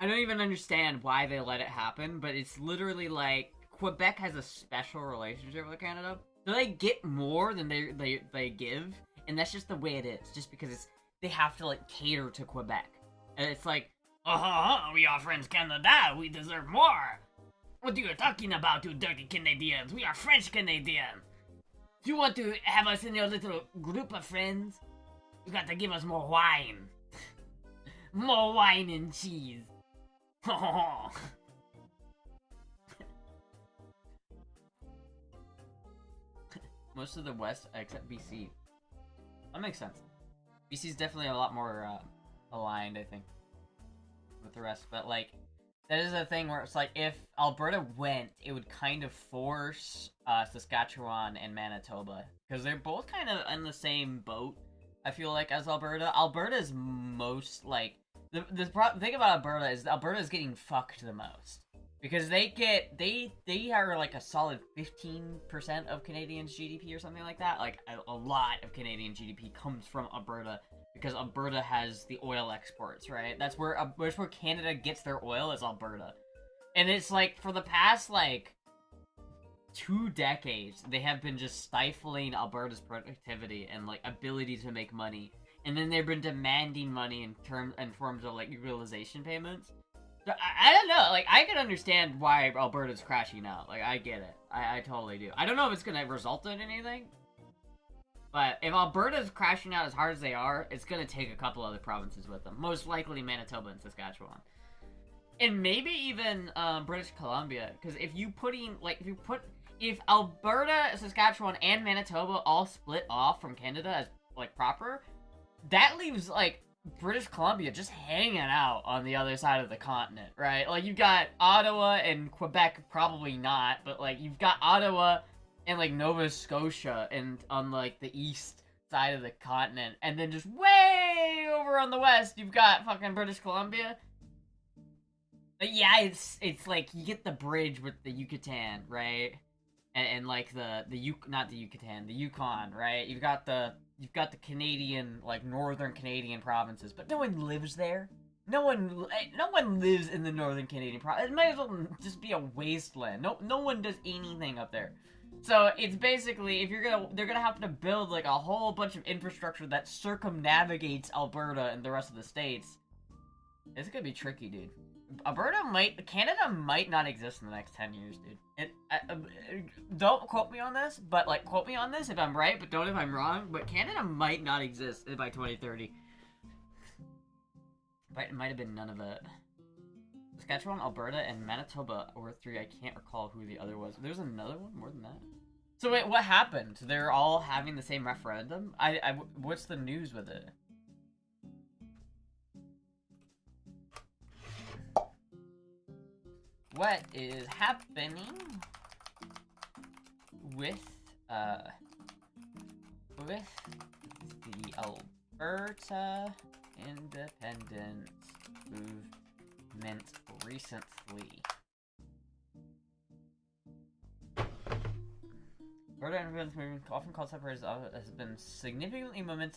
A: I don't even understand why they let it happen, but it's literally like, Quebec has a special relationship with Canada. So they get more than they give, and that's just the way it is. Just because they have to, like, cater to Quebec. And it's like, we are French Canada, we deserve more. What are you talking about, you dirty Canadians? We are French Canadians. Do you want to have us in your little group of friends? You got to give us more wine. More wine and cheese. Most of the West, except BC. That makes sense. BC's definitely a lot more aligned, I think, with the rest. But, like, that is a thing where it's like, if Alberta went, it would kind of force Saskatchewan and Manitoba. Because they're both kind of in the same boat, I feel like, as Alberta. Alberta's most, like, the thing about Alberta is Alberta is getting fucked the most. Because they are like a solid 15% of Canadians' GDP or something like that. Like, a lot of Canadian GDP comes from Alberta. Because Alberta has the oil exports, right? That's where Canada gets their oil, is Alberta. And it's like, for the past, like, 2 decades, they have been just stifling Alberta's productivity and, like, ability to make money. And then they've been demanding money in forms of, like, utilization payments. So, I don't know, like, I can understand why Alberta's crashing out. Like, I get it. I totally do. I don't know if it's gonna result in anything. But if Alberta's crashing out as hard as they are, it's gonna take a couple other provinces with them. Most likely Manitoba and Saskatchewan. And maybe even, British Columbia. Because if Alberta, Saskatchewan, and Manitoba all split off from Canada as, like, proper, that leaves, like, British Columbia just hanging out on the other side of the continent, right? Like, you've got Ottawa and Quebec, probably not, but, like, you've got Ottawa and, like, Nova Scotia and on, like, the east side of the continent, and then just way over on the west, you've got fucking British Columbia. But yeah, it's like, you get the bridge with the Yucatan, right? And like, not the Yucatan, the Yukon, right? You've got the Canadian, like, northern Canadian provinces, but no one lives there. No one lives in the northern Canadian province. It might as well just be a wasteland. No one does anything up there. So it's basically, they're gonna have to build, like, a whole bunch of infrastructure that circumnavigates Alberta and the rest of the states. It's gonna be tricky, dude. Canada might not exist in the next 10 years, dude. Don't quote me on this, but, like, quote me on this if I'm right, but don't if I'm wrong, but Canada might not exist by 2030. But it might have been none of it. Saskatchewan, Alberta, and Manitoba were 3. I can't recall who the other was. There's another one more than that. So wait, what happened? They're all having the same referendum? What's the news with it? What is happening with the Alberta independence movement recently? Alberta independence movement, often called separatist,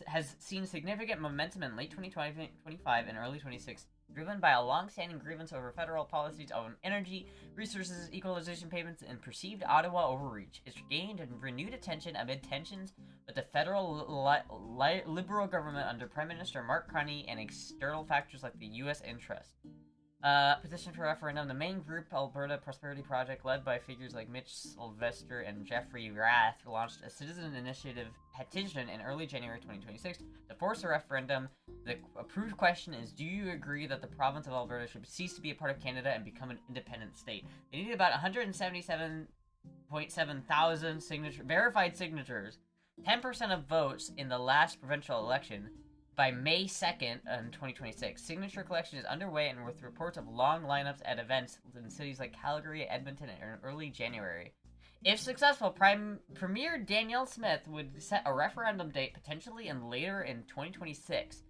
A: has seen significant momentum in late 2025 and early 2026, driven by a long-standing grievance over federal policies on energy, resources, equalization payments, and perceived Ottawa overreach. It's gained renewed attention amid tensions with the federal Liberal government under Prime Minister Mark Carney and external factors like the U.S. interest. Petition for referendum. The main group, Alberta Prosperity Project, led by figures like Mitch Sylvester and Jeffrey Rath, launched a citizen initiative petition in early January 2026 to force a referendum. The approved question is, do you agree that the province of Alberta should cease to be a part of Canada and become an independent state? They needed about 177.7 thousand verified signatures, 10% of votes in the last provincial election, by May 2nd in 2026. Signature collection is underway and with reports of long lineups at events in cities like Calgary, Edmonton, in early January. If successful, Premier Danielle Smith would set a referendum date potentially later in 2026.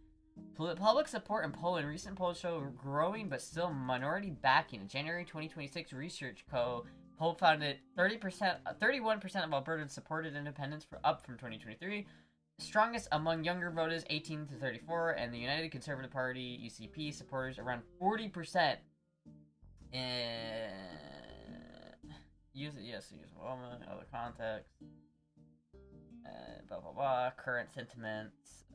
A: Public support in Poland, recent polls show growing but still minority backing. In January 2026 research poll found that 31% of Albertans supported independence, up from 2023. Strongest among younger voters, 18 to 34, and the United Conservative Party, UCP, supporters around 40%. Use woman, other context. Blah blah blah. Current sentiments.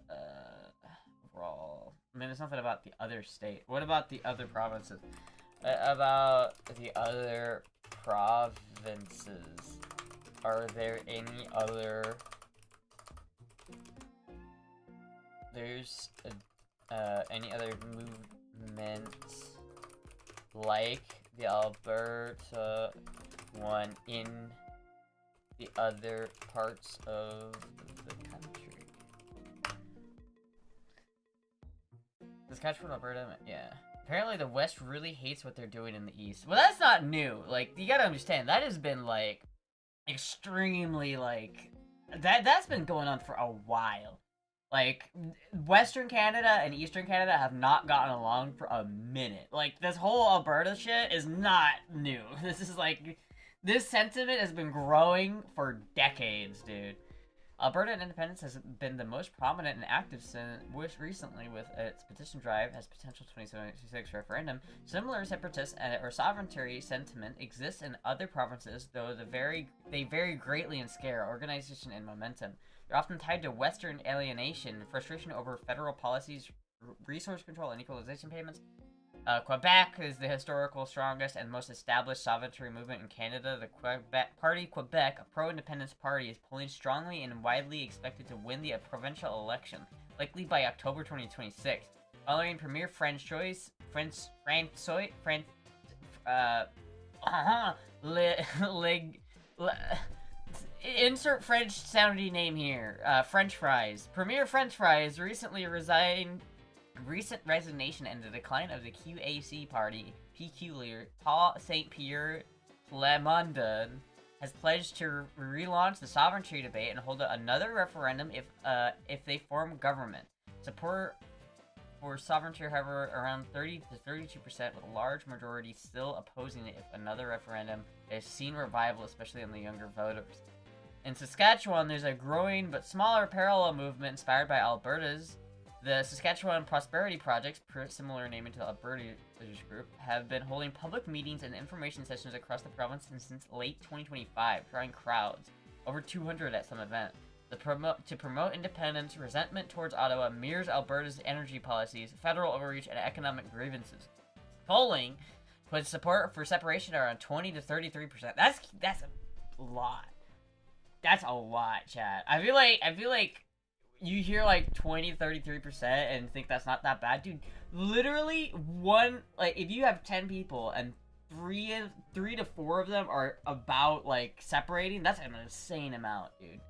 A: Overall. I mean, there's nothing about the other state. What about the other provinces? About the other provinces. Are there any other? There's any other movements like the Alberta one in the other parts of the country? Saskatchewan, Alberta, yeah. Apparently the West really hates what they're doing in the East. Well, that's not new. Like, you gotta understand, that has been, like, extremely, like, that's been going on for a while. Like, Western Canada and Eastern Canada have not gotten along for a minute. Like, this whole Alberta shit is not new. This is like, this sentiment has been growing for decades, dude. Alberta independence has been the most prominent and active since recently with its petition drive as potential 2026 referendum. Similar separatist or sovereignty sentiment exists in other provinces, though they vary greatly in scale, organization, and momentum. They're often tied to Western alienation, frustration over federal policies, resource control, and equalization payments. Quebec is the historical strongest and most established sovereignty movement in Canada. The Quebec, a pro-independence party, is polling strongly and widely expected to win the provincial election, likely by October 2026. Following Premier insert French-sounding name here. French fries. Premier French fries recently recent resignation and the decline of the QAC party, PQ leader Paul St. Pierre Plamondon has pledged to relaunch the sovereignty debate and hold another referendum if they form government. Support for sovereignty, however, around 30 to 32%, with a large majority still opposing it if another referendum has seen revival, especially in the younger voters. In Saskatchewan, there's a growing but smaller parallel movement inspired by Alberta's. The Saskatchewan Prosperity Project, similar naming to Alberta's group, have been holding public meetings and information sessions across the province since late 2025, drawing crowds, over 200 at some event. To promote independence, resentment towards Ottawa mirrors Alberta's energy policies, federal overreach, and economic grievances. Polling puts support for separation around 20 to 33%. That's a lot. That's a lot, chat. I feel like you hear like 20, 33% and think that's not that bad, dude. Literally like if you have 10 people and three to four of them are about like separating, that's an insane amount, dude.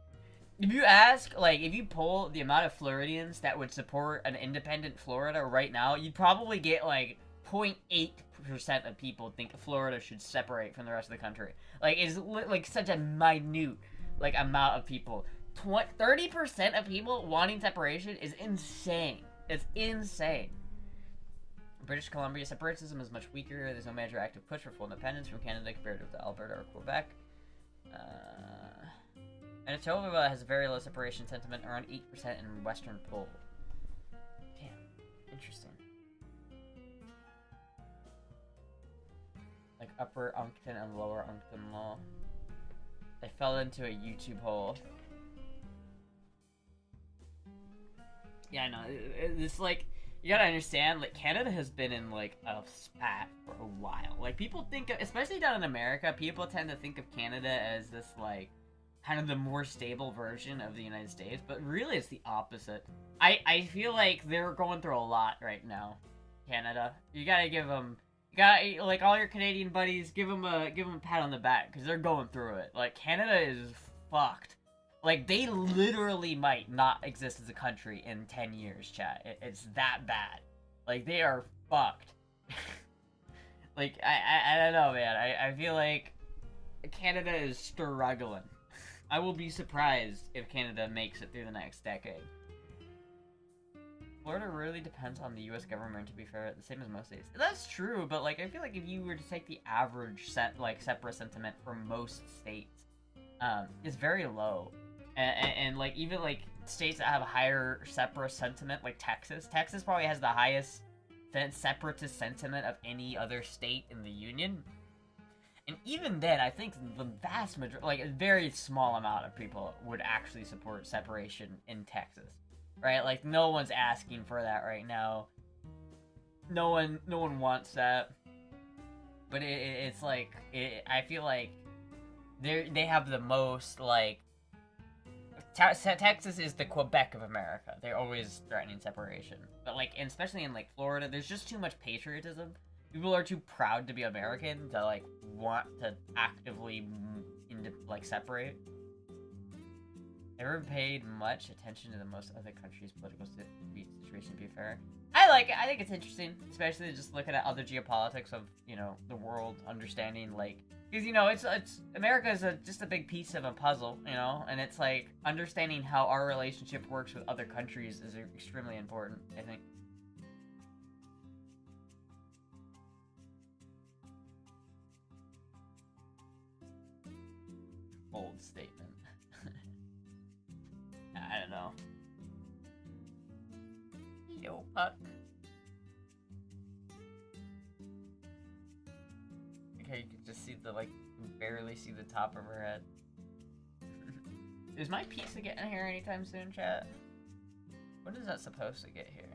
A: If you ask, like, if you poll the amount of Floridians that would support an independent Florida right now, you'd probably get like 0.8% of people think Florida should separate from the rest of the country. Like, it's like such a minute like amount of people. 30% of people wanting separation is insane. It's insane. British Columbia separatism is much weaker. There's no major active push for full independence from Canada compared to Alberta or Quebec. Manitoba has a very low separation sentiment, around 8% in Western poll. Damn, interesting. Like Upper Uncton and Lower Uncton law. They fell into a YouTube hole. Yeah, I know. It's like, you gotta understand, like, Canada has been in, like, a spat for a while. Like, people think, especially down in America, people tend to think of Canada as this, like, kind of the more stable version of the United States, but really it's the opposite. I feel like they're going through a lot right now, Canada. You gotta give them, like, all your Canadian buddies, give them a pat on the back, because they're going through it. Like, Canada is fucked. Like, they literally might not exist as a country in 10 years, chat. It's that bad. Like, they are fucked. Like, I don't know, man. I feel like Canada is struggling. I will be surprised if Canada makes it through the next decade. Florida really depends on the U.S. government, to be fair, the same as most states. That's true, but, like, I feel like if you were to take the average separate sentiment for most states, it's very low. And like, even, like, states that have a higher separatist sentiment, like Texas. Texas probably has the highest separatist sentiment of any other state in the Union. And even then, I think the vast majority, like, a very small amount of people would actually support separation in Texas. Right? Like, no one's asking for that right now. No one wants that. But it's like, I feel like they have the most, like, Texas is the Quebec of America. They're always threatening separation. But, like, and especially in, like, Florida, there's just too much patriotism. People are too proud to be American to, like, want to actively, like, separate. Never paid much attention to the most other countries' political situation, to be fair. I like it. I think it's interesting, especially just looking at other geopolitics of, you know, the world, understanding, like, because, you know, it's America is just a big piece of a puzzle, you know, and it's like understanding how our relationship works with other countries is extremely important, I think. Bold statement. I don't know. Yo, Puck. Okay, you can just see the, like, barely see the top of her head. Is my pizza getting here anytime soon, chat? What is that supposed to get here?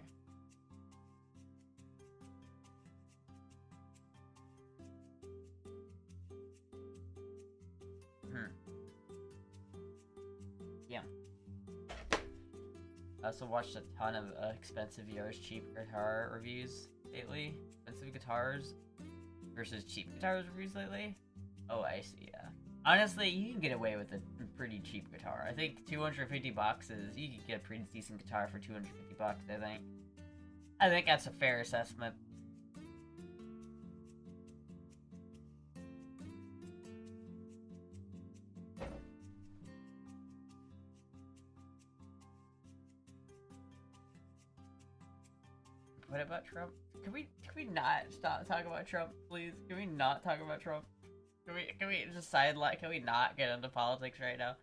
A: Yeah. I also watched a ton of expensive vs cheap guitar reviews lately. Expensive guitars versus cheap guitars reviews lately. Oh, I see, yeah. Honestly, you can get away with a pretty cheap guitar. I think 250 bucks is, you can get a pretty decent guitar for 250 bucks, I think. I think that's a fair assessment. What about Trump? Can we not stop talking about Trump, please? Can we not talk about Trump? Can we just sideline? Can we not get into politics right now?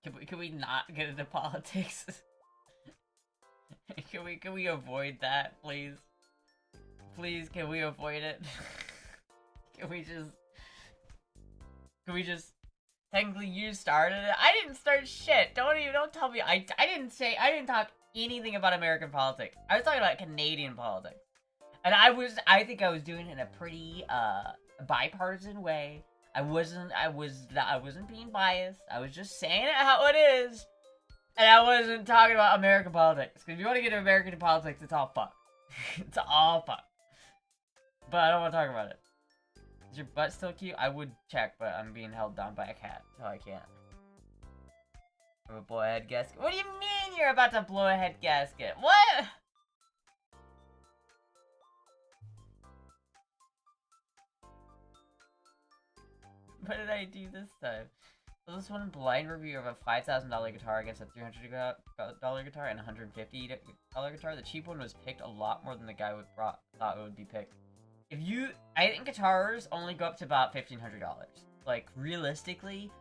A: Can we not get into politics? Can we avoid that, please? Please, can we avoid it? Can we just technically you started it? I didn't start shit. Don't tell me I didn't talk anything about American politics. I was talking about Canadian politics. And I think I was doing it in a pretty bipartisan way. I wasn't being biased. I was just saying it how it is. And I wasn't talking about American politics. Because if you want to get into American politics, it's all fucked. It's all fucked. But I don't want to talk about it. Is your butt still cute? I would check, but I'm being held down by a cat, so I can't. I'm gonna blow a head gasket. What do you mean you're about to blow a head gasket? What? What did I do this time? So this one blind review of a $5,000 guitar against a $300 guitar and a $150 guitar. The cheap one was picked a lot more than the guy thought it would be picked. I think guitars only go up to about $1,500. Like, realistically,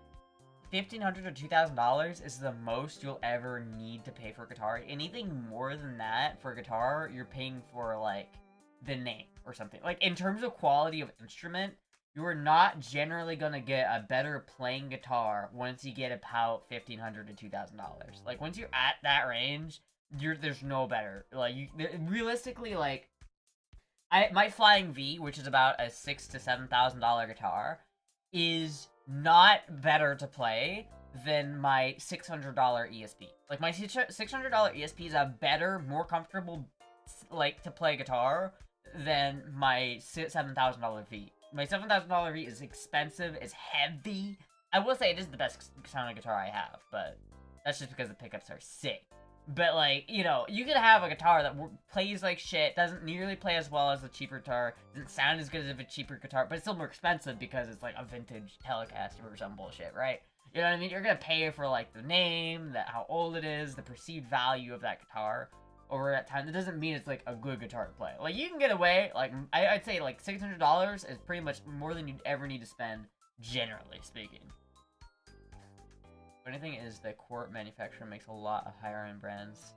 A: $1,500 to $2,000 is the most you'll ever need to pay for a guitar. Anything more than that for a guitar, you're paying for, like, the name or something. Like, in terms of quality of instrument, you are not generally gonna get a better playing guitar once you get about $1,500 to $2,000. Like, once you're at that range, there's no better. Like, realistically, like, my Flying V, which is about a $6,000 to $7,000 guitar, is not better to play than my $600 ESP. Like, my $600 ESP is a better, more comfortable, like, to play guitar than my $7,000 V. My $7,000 V is expensive, it's heavy. I will say it is the best sounding guitar I have, but that's just because the pickups are sick. But, like, you know, you could have a guitar that plays like shit, doesn't nearly play as well as a cheaper guitar, doesn't sound as good as a cheaper guitar, but it's still more expensive because it's, like, a vintage Telecaster or some bullshit, right? You know what I mean? You're gonna pay for, like, the name, how old it is, the perceived value of that guitar over that time. That doesn't mean it's, like, a good guitar to play. Like, you can get away, like, I'd say, like, $600 is pretty much more than you'd ever need to spend, generally speaking. Funny thing is, the Quart manufacturer makes a lot of higher-end brands.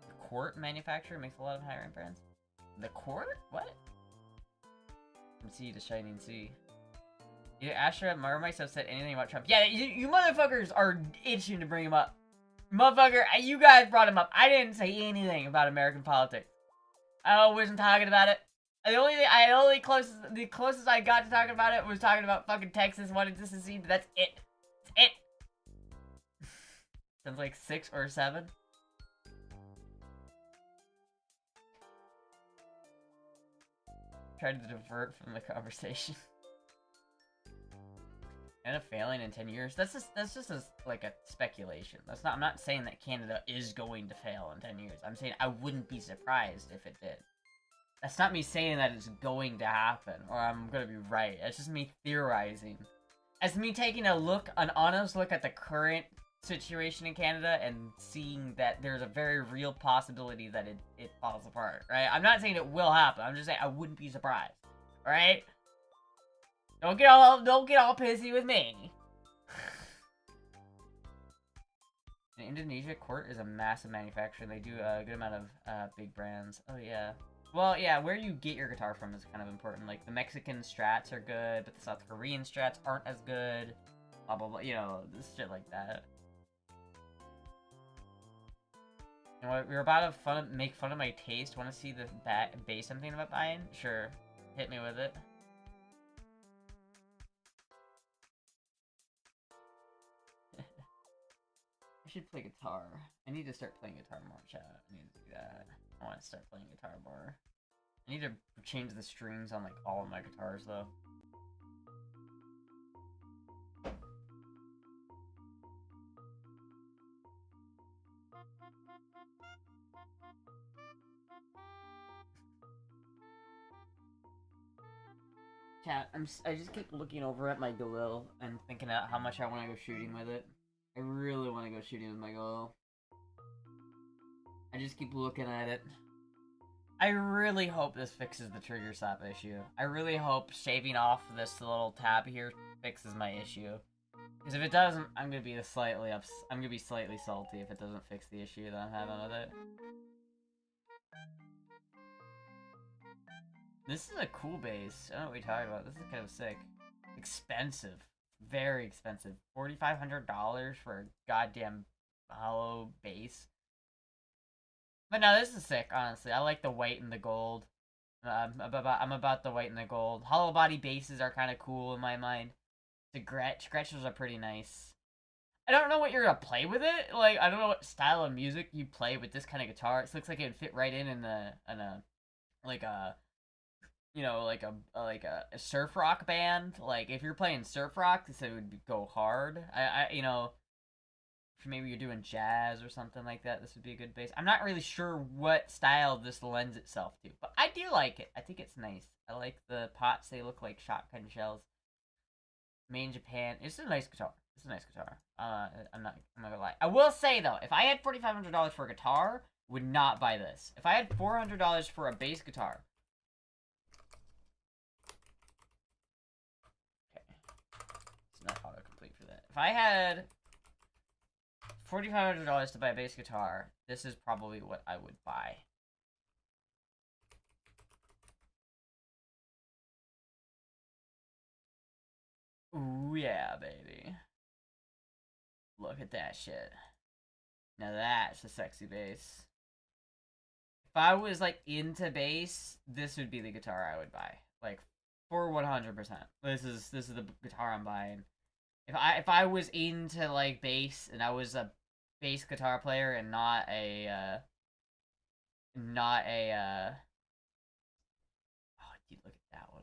A: The Quart manufacturer makes a lot of higher-end brands? The Quart? What? From sea to shining sea. Either Astra or myself said anything about Trump. Yeah, you motherfuckers are itching to bring him up. Motherfucker, you guys brought him up. I didn't say anything about American politics. I wasn't talking about it. The closest I got to talking about it was talking about fucking Texas wanting to secede, but that's it. That's it. Sounds like 6 or 7. Tried to divert from the conversation. And a failing in 10 years. That's just like a speculation. I'm not saying that Canada is going to fail in 10 years. I'm saying I wouldn't be surprised if it did. That's not me saying that it's going to happen or I'm gonna be right. It's just me theorizing. It's me taking an honest look at the current situation in Canada and seeing that there's a very real possibility that it falls apart, right? I'm not saying it will happen. I'm just saying I wouldn't be surprised, right? Don't get all pissy with me. In Indonesia, Quart is a massive manufacturer. They do a good amount of big brands. Oh yeah. Well, yeah, where you get your guitar from is kind of important. Like, the Mexican Strats are good, but the South Korean Strats aren't as good. Blah, blah, blah. You know, this shit like that. You know what? We were about to make fun of my taste. Want to see the bass I'm thinking about buying? Sure. Hit me with it. I should play guitar. I need to start playing guitar more, chat. I need to do that. I want to start playing guitar more. I need to change the strings on, like, all of my guitars, though. Chat, I just keep looking over at my Galil and thinking out how much I want to go shooting with it. I really want to go shooting with my Galil. I just keep looking at it. I really hope this fixes the trigger slap issue. I really hope shaving off this little tab here fixes my issue. Because if it doesn't, I'm gonna be slightly salty if it doesn't fix the issue that I'm having with it. This is a cool bass. I don't know what you're talking about. This is kind of sick. Expensive. Very expensive. $4,500 for a goddamn hollow bass. But no, this is sick, honestly. I like the white and the gold. I'm about the white and the gold. Hollow body bases are kind of cool in my mind. The Gretschers are pretty nice. I don't know what you're gonna play with it. Like, I don't know what style of music you play with this kind of guitar. It looks like it would fit right in a like a like a surf rock band. Like, if you're playing surf rock, this would go hard. If maybe you're doing jazz or something like that, this would be a good bass. I'm not really sure what style this lends itself to, but I do like it. I think it's nice. I like the pots. They look like shotgun shells. Made in Japan. It's a nice guitar. It's a nice guitar. I'm not gonna lie. I will say though, if I had $4,500 for a guitar, would not buy this. If I had $400 for a bass guitar. Okay. It's not autocomplete for that. If I had $4,500 to buy a bass guitar, this is probably what I would buy. Ooh, yeah, baby. Look at that shit. Now that's a sexy bass. If I was, like, into bass, this would be the guitar I would buy. Like, for 100%. This is the guitar I'm buying. If I was into, like, bass, and I was a bass guitar player and not a oh, dude, look at that one.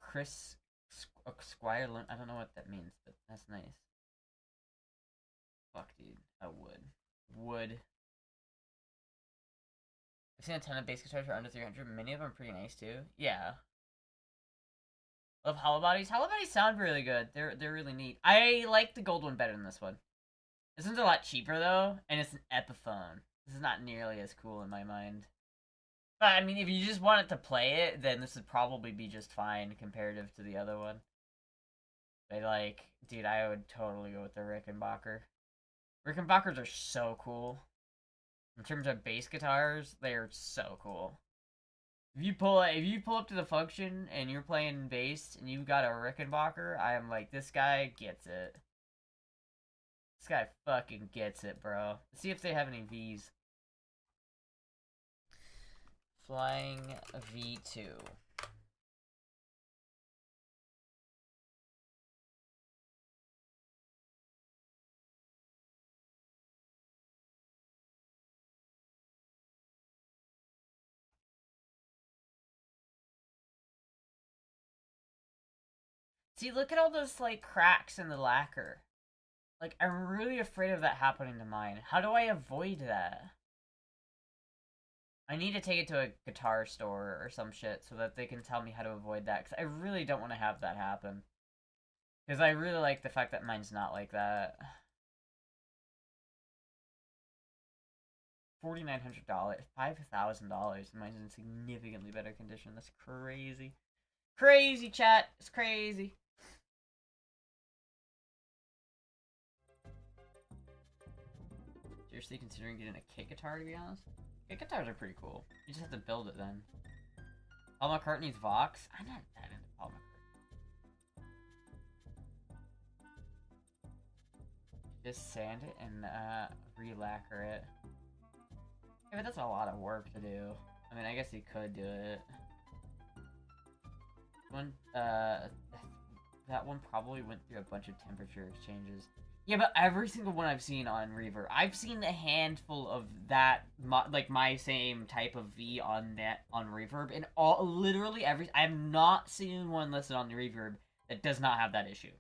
A: Chris Squire, I don't know what that means, but that's nice. Fuck, dude, I would. I've seen a ton of bass guitars for under 300. Many of them are pretty nice too. Yeah. Love hollow bodies. Hollow bodies sound really good. They're really neat. I like the gold one better than this one. This one's a lot cheaper though, and it's an Epiphone. This is not nearly as cool in my mind. But I mean, if you just wanted to play it, then this would probably be just fine comparative to the other one. But like, dude, I would totally go with the Rickenbacker. Rickenbackers are so cool. In terms of bass guitars, they are so cool. If you pull up to the function and you're playing bass and you've got a Rickenbacker, I am like, this guy gets it. This guy fucking gets it, bro. Let's see if they have any V's. Flying V2. See, look at all those, like, cracks in the lacquer. Like, I'm really afraid of that happening to mine. How do I avoid that? I need to take it to a guitar store or some shit so that they can tell me how to avoid that. Because I really don't want to have that happen. Because I really like the fact that mine's not like that. $4,900, $5,000. Mine's in significantly better condition. That's crazy. Crazy, chat. It's crazy. Seriously considering getting a kit guitar, to be honest? Kit guitars are pretty cool. You just have to build it then. Paul McCartney's Vox? I'm not that into Paul McCartney. Just sand it and re-lacquer it. Yeah, but that's a lot of work to do. I mean, I guess you could do it. That one probably went through a bunch of temperature exchanges. Yeah, but every single one I've seen on Reverb, I've seen a handful of that, like my same type of V on Reverb, and literally I have not seen one listed on the Reverb that does not have that issue.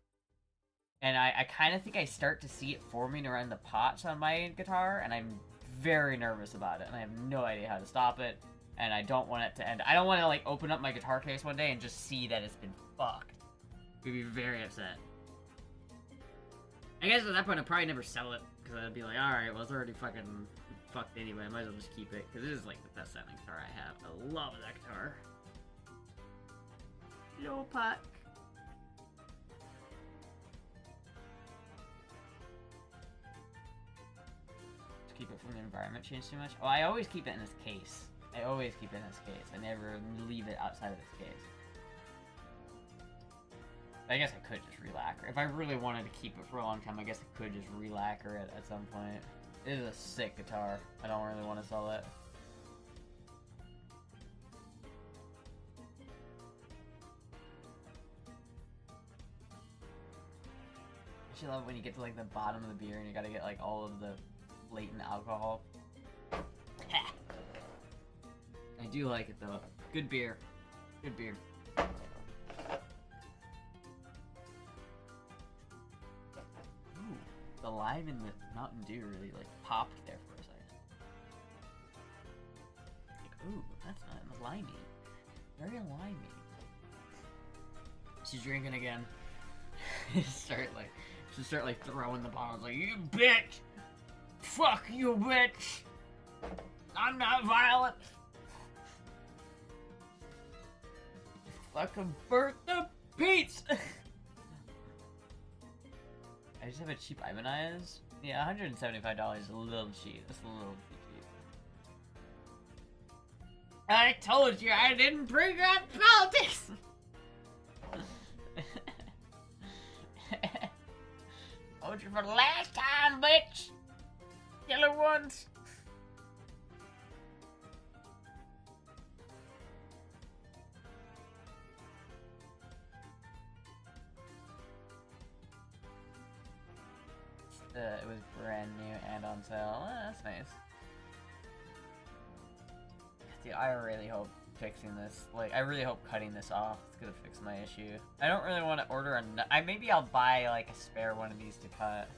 A: And I kind of think I start to see it forming around the pots on my guitar, and I'm very nervous about it, and I have no idea how to stop it, and I don't want it to end. I don't want to, like, open up my guitar case one day and just see that it's been fucked. I'd be very upset. I guess at that point I'd probably never sell it, because I'd be like, alright, well, it's already fucking fucked anyway, I might as well just keep it, because it is, like, the best sounding guitar I have. I love that guitar. Hello, Puck. Keep it from the environment change too much? Oh, I always keep it in this case. I always keep it in this case. I never leave it outside of this case. I guess I could just re-lacquer. If I really wanted to keep it for a long time, I guess I could just re-lacquer it at some point. It is a sick guitar. I don't really want to sell it. I actually love when you get to like the bottom of the beer and you gotta get like all of the latent alcohol. I do like it though. Good beer. Good beer. Ooh, the lime in the Mountain Dew really like popped there for a second. Like, ooh, that's not limey. Very limey. She's drinking again. Start like throwing the bottles like, you bitch! Fuck you, bitch! I'm not violent! Fucking Bertha Pete's! I just have a cheap Ibanez. Yeah, $175 is a little cheap. That's a little too cheap. I told you I didn't bring up politics! Told you for the last time, bitch! Killer ones! It was brand new and on sale. Oh, that's nice. Dude, I really hope fixing this, like, I really hope cutting this off is gonna fix my issue. I don't really want to order maybe I'll buy, like, a spare one of these to cut.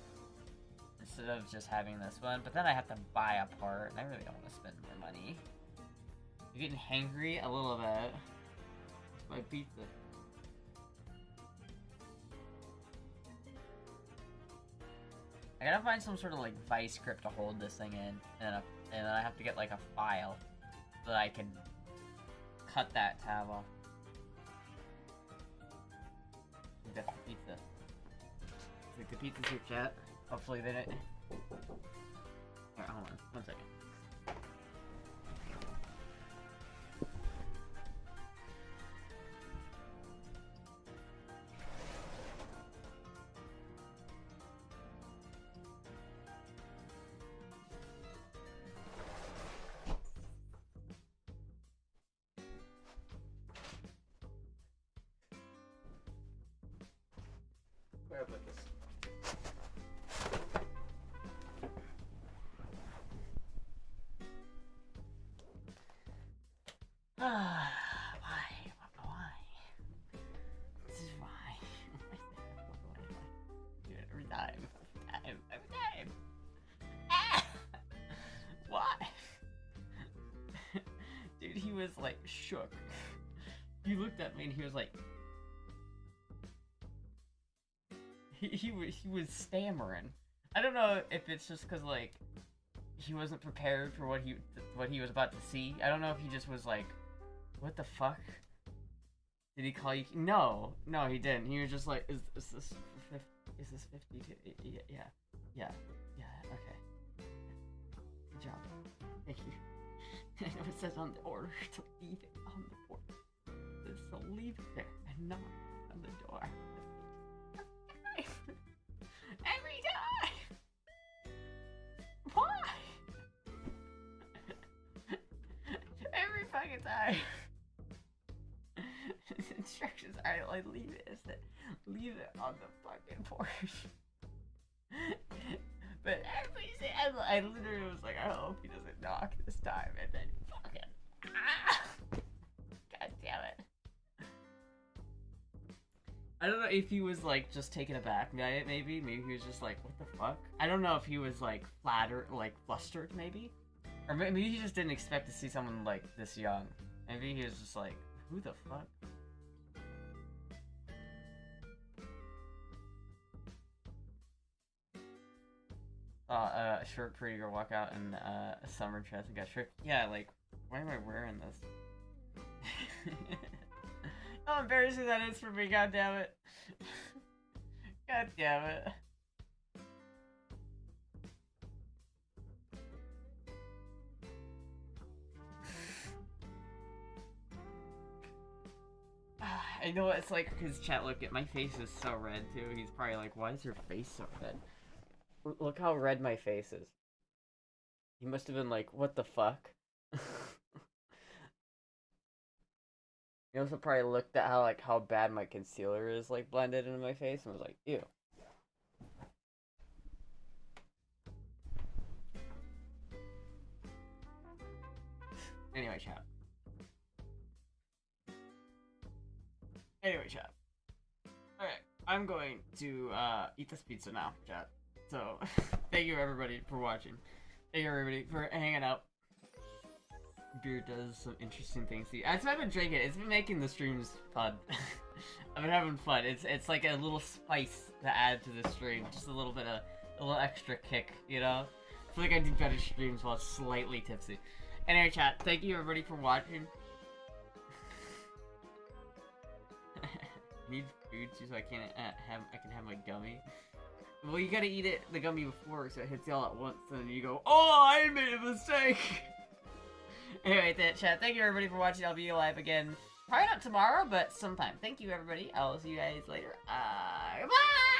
A: Instead of just having this one, but then I have to buy a part, and I really don't want to spend more money. You're getting hangry a little bit. It's my pizza. I gotta find some sort of like vice grip to hold this thing in, and then I have to get like a file so that I can cut that tab off. That's the pizza. It's like the pizza soup chat. Hopefully they didn't. Alright, hold on. 1 second. Where I put this? Why? This is why. Do it every time. Every time. Ah! Why? Dude, he was like shook. He looked at me and he was like, he was stammering. I don't know if it's just because like he wasn't prepared for what he was about to see. I don't know if he just was like, what the fuck? Did he call you? No, he didn't. He was just like, is this 52? Yeah, okay. Good job. Thank you. I know it says on the order to leave it on the board. So leave it there and not on the door. Every time! Why? Every fucking time. His instructions are like leave it on the fucking porch. But every time I literally was like, I hope he doesn't knock this time, and then fucking God damn it. I don't know if he was like just taken aback by it, maybe he was just like, what the fuck? I don't know if he was like flustered maybe, or maybe he just didn't expect to see someone like this young. Maybe he was just like, who the fuck? A short pretty girl walk out in a summer dress and got tricked. Yeah, like, why am I wearing this? How embarrassing that is for me, god damn it. God damn it. I know it's like, because chat, look at my face is so red too. He's probably like, why is your face so red? Look how red my face is. He must have been like, what the fuck? He also probably looked at how bad my concealer is like blended into my face and was like, ew. Anyway, chat. Alright, I'm going to eat this pizza now, chat. So, thank you everybody for watching. Thank you everybody for hanging out. Beer does some interesting things to you. I've been drinking it. It's been making the streams fun. I've been having fun. It's like a little spice to add to the stream. Just a little extra kick, you know? I feel like I do better streams while slightly tipsy. Anyway, chat, thank you everybody for watching. Need food so I can have my gummy. Well, you gotta eat the gummy before so it hits you all at once, and then you go, oh, I made a mistake! Anyway, chat, thank you everybody for watching. I'll be live again, probably not tomorrow, but sometime. Thank you everybody. I'll see you guys later. Goodbye!